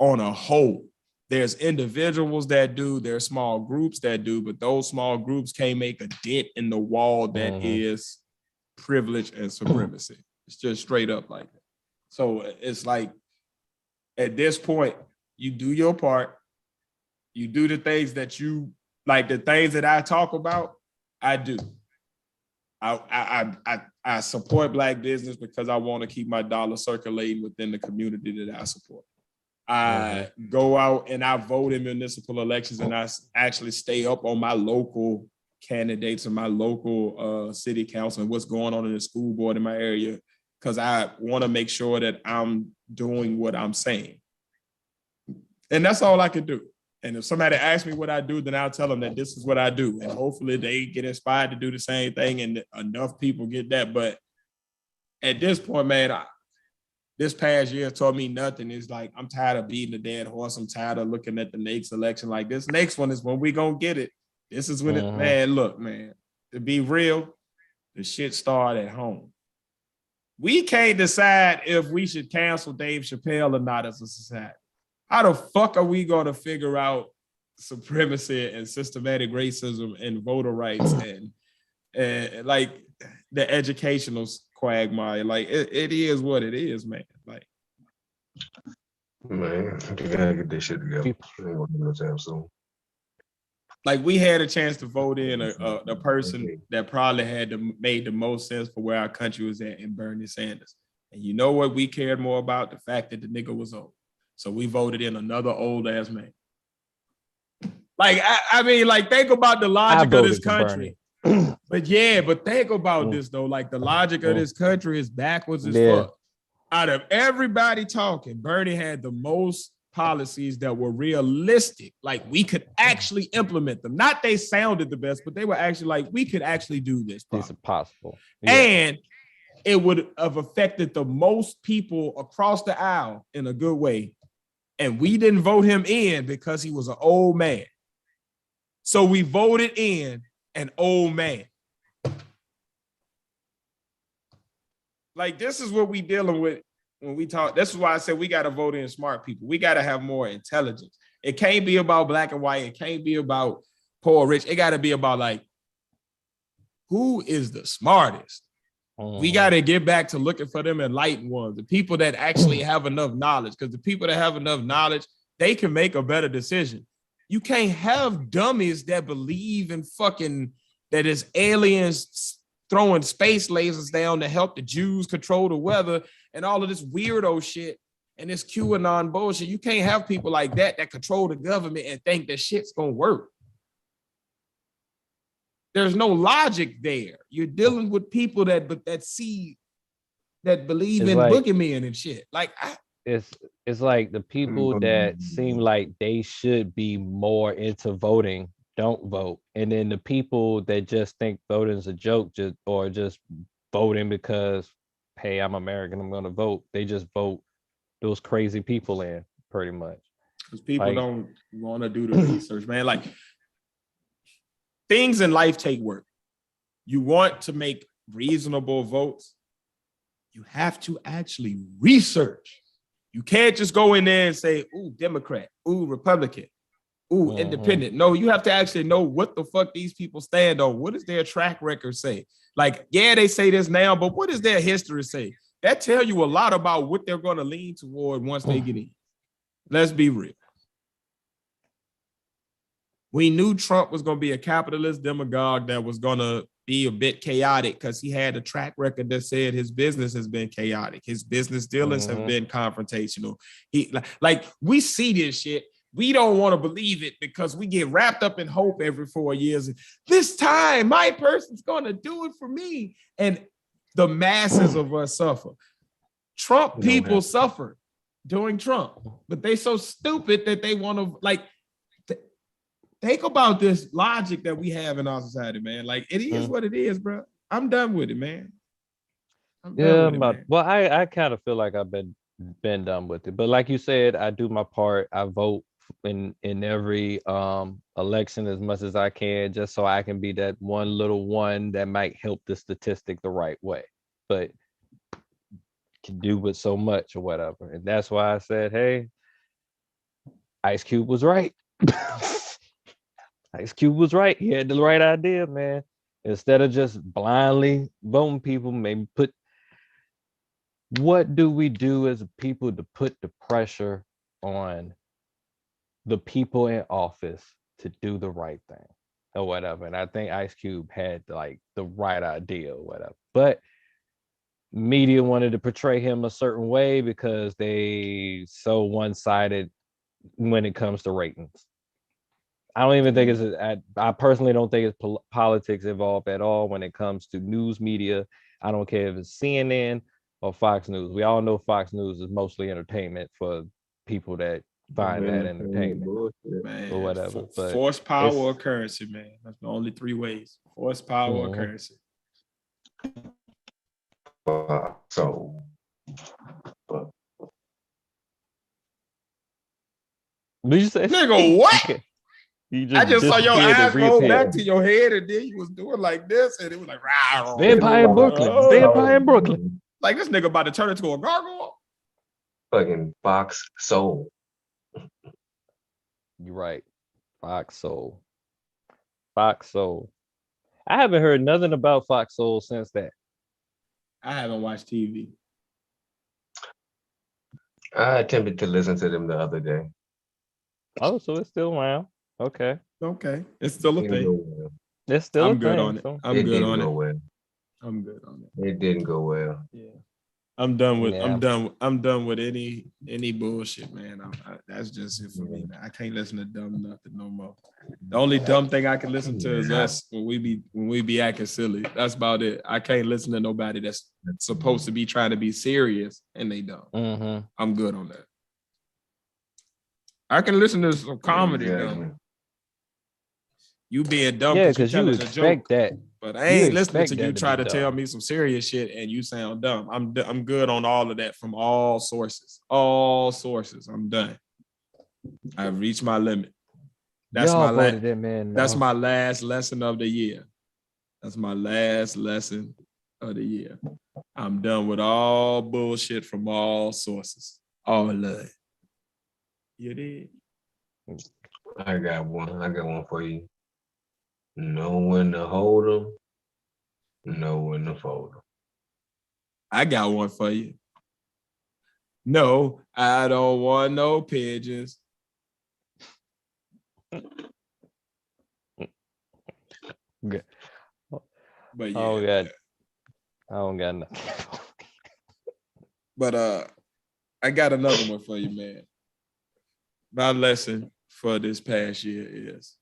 on a whole. There's individuals that do, there's small groups that do, but those small groups can't make a dent in the wall that is privilege and supremacy. It's just straight up like that. So it's like, at this point, you do your part. You do the things that you like, the things that I talk about, I do. I support Black business because I want to keep my dollar circulating within the community that I support. I go out and I vote in municipal elections, and I actually stay up on my local candidates and my local city council and what's going on in the school board in my area, because I want to make sure that I'm doing what I'm saying. And that's all I can do. And if somebody asks me what I do, then I'll tell them that this is what I do. And hopefully they get inspired to do the same thing and enough people get that. But at this point, man, this past year taught me nothing. It's like, I'm tired of beating the dead horse. I'm tired of looking at the next election like this. Next one is when we gonna get it. This is when it, man, look, man, to be real, the shit start at home. We can't decide if we should cancel Dave Chappelle or not as a society. How the fuck are we going to figure out supremacy and systematic racism and voter rights and like the educational quagmire? Like, it is what it is, man. Like, man, you gotta get this shit together. Like, we had a chance to vote in a person that probably made the most sense for where our country was at in Bernie Sanders. And you know what we cared more about? The fact that the nigga was old. So we voted in another old ass man. Like, I mean, like, think about the logic of this country. But think about this though. Like, the logic of this country is backwards as fuck. Out of everybody talking, Bernie had the most policies that were realistic. Like, we could actually implement them. Not they sounded the best, but they were actually like, we could actually do this. It's possible. Yeah. And it would have affected the most people across the aisle in a good way. And we didn't vote him in because he was an old man. So we voted in an old man. Like, this is what we dealing with when we talk. This is why I said we got to vote in smart people. We got to have more intelligence. It can't be about black and white. It can't be about poor or rich. It got to be about, like, who is the smartest? We got to get back to looking for them enlightened ones, the people that actually have enough knowledge, because the people that have enough knowledge, they can make a better decision. You can't have dummies that believe in fucking that it's aliens throwing space lasers down to help the Jews control the weather and all of this weirdo shit and this QAnon bullshit. You can't have people like that control the government and think that shit's gonna work. There's no logic there. You're dealing with people that believe in boogeymen and shit. Like, it's like the people that seem like they should be more into voting don't vote, and then the people that just think voting is a joke, just voting because, hey, I'm American, I'm going to vote. They just vote those crazy people in, pretty much. Because people don't want to do the research, man. Like, things in life take work. You want to make reasonable votes, you have to actually research. You can't just go in there and say, ooh, Democrat, ooh, Republican, ooh, independent. No, you have to actually know what the fuck these people stand on. What does their track record say? Like, yeah, they say this now, but what does their history say? That tell you a lot about what they're going to lean toward once they get in. Let's be real. We knew Trump was going to be a capitalist demagogue that was going to be a bit chaotic because he had a track record that said his business has been chaotic. His business dealings have been confrontational. We see this shit. We don't want to believe it because we get wrapped up in hope every 4 years. This time, my person's going to do it for me. And the masses of us suffer. Trump people suffered during Trump, but they so stupid that they want to, like, think about this logic that we have in our society, man. Like, it is what it is, bro. I'm done with it, man. Well, I kind of feel like I've been done with it. But like you said, I do my part. I vote in every election as much as I can, just so I can be that one little one that might help the statistic the right way. But can do with so much or whatever. And that's why I said, hey, Ice Cube was right. Ice Cube was right. He had the right idea, man. Instead of just blindly voting people, maybe what do we do as a people to put the pressure on the people in office to do the right thing or whatever? And I think Ice Cube had like the right idea or whatever. But media wanted to portray him a certain way because they so one-sided when it comes to ratings. I don't even think I personally don't think it's politics involved at all when it comes to news media. I don't care if it's CNN or Fox News. We all know Fox News is mostly entertainment for people that find that entertainment or whatever. But force, power, or currency, man. That's the only three ways. Force, power, or currency. Did you say, nigga, what? I just saw your eyes roll back to your head, and then you was doing like this, and it was like, rah, Vampire in Brooklyn. Vampire in Brooklyn. Like, this nigga about to turn into a gargoyle. Fucking Fox Soul. You're right. Fox Soul. Fox Soul. I haven't heard nothing about Fox Soul since that. I haven't watched TV. I attempted to listen to them the other day. Oh, so it's still around. Okay. It's still a thing. It's still I'm good on it. I'm good on it. I'm good on it. It didn't go well. Yeah. I'm done with any bullshit, man. That's just it for me, man. I can't listen to dumb nothing no more. The only dumb thing I can listen to is us when we be acting silly. That's about it. I can't listen to nobody that's supposed to be trying to be serious and they don't. I'm good on that. I can listen to some comedy though. You being dumb because you expect that. But I ain't listening to you try to tell me some serious shit and you sound dumb. I'm good on all of that from all sources. All sources. I'm done. I've reached my limit. That's Y'all my voted that man. That's off. my last lesson of the year. That's my last lesson of the year. I'm done with all bullshit from all sources. All of it. You did. I got one for you. Know when to hold them. Know when to fold them. I got one for you. No, I don't want no pigeons. Okay. But yeah. Oh God. I don't got nothing. But I got another one for you, man. My lesson for this past year is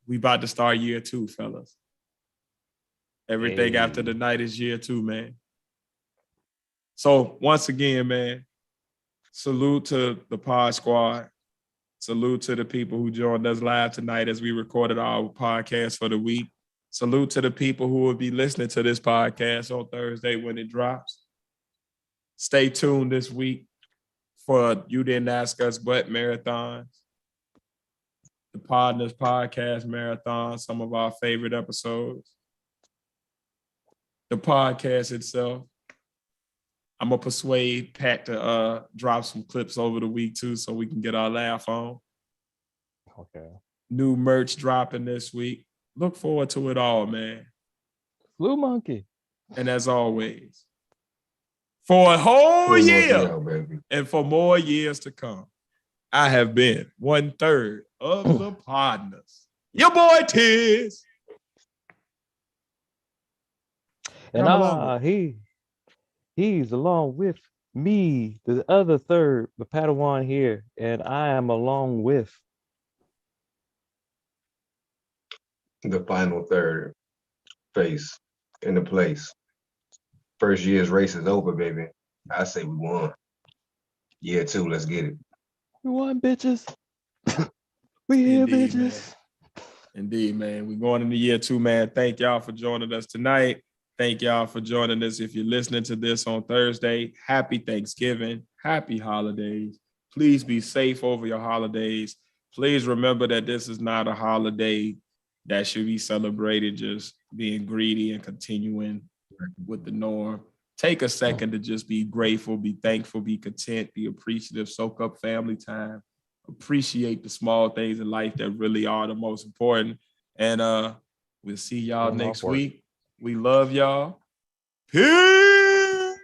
we about to start year 2, fellas. Everything after the night is year 2, man. So once again, man, salute to the Pod Squad. Salute to the people who joined us live tonight as we recorded our podcast for the week. Salute to the people who will be listening to this podcast on Thursday when it drops. Stay tuned this week for You Didn't Ask Us But marathons. The Podnas podcast marathon, some of our favorite episodes. The podcast itself. I'm gonna persuade Pat to drop some clips over the week too, so we can get our laugh on. Okay. New merch dropping this week. Look forward to it all, man. Blue Monkey. And as always, for a whole year Out, and for more years to come, I have been 1/3 of the Podnas. Your boy Tiz. And he's along with me, the other third, the Padawan here, and I am along with the final third face in the place. First year's race is over, baby. I say we won. Year 2, let's get it. we won, bitches. We here, Indeed, bitches. Man. Indeed, man. We're going into year 2, man. Thank y'all for joining us tonight. Thank y'all for joining us. If you're listening to this on Thursday, happy Thanksgiving, happy holidays. Please be safe over your holidays. Please remember that this is not a holiday that should be celebrated just being greedy and continuing with the norm. Take a second to just be grateful, be thankful, be content, be appreciative, soak up family time, appreciate the small things in life that really are the most important. And we'll see y'all next week. We love y'all. Peace.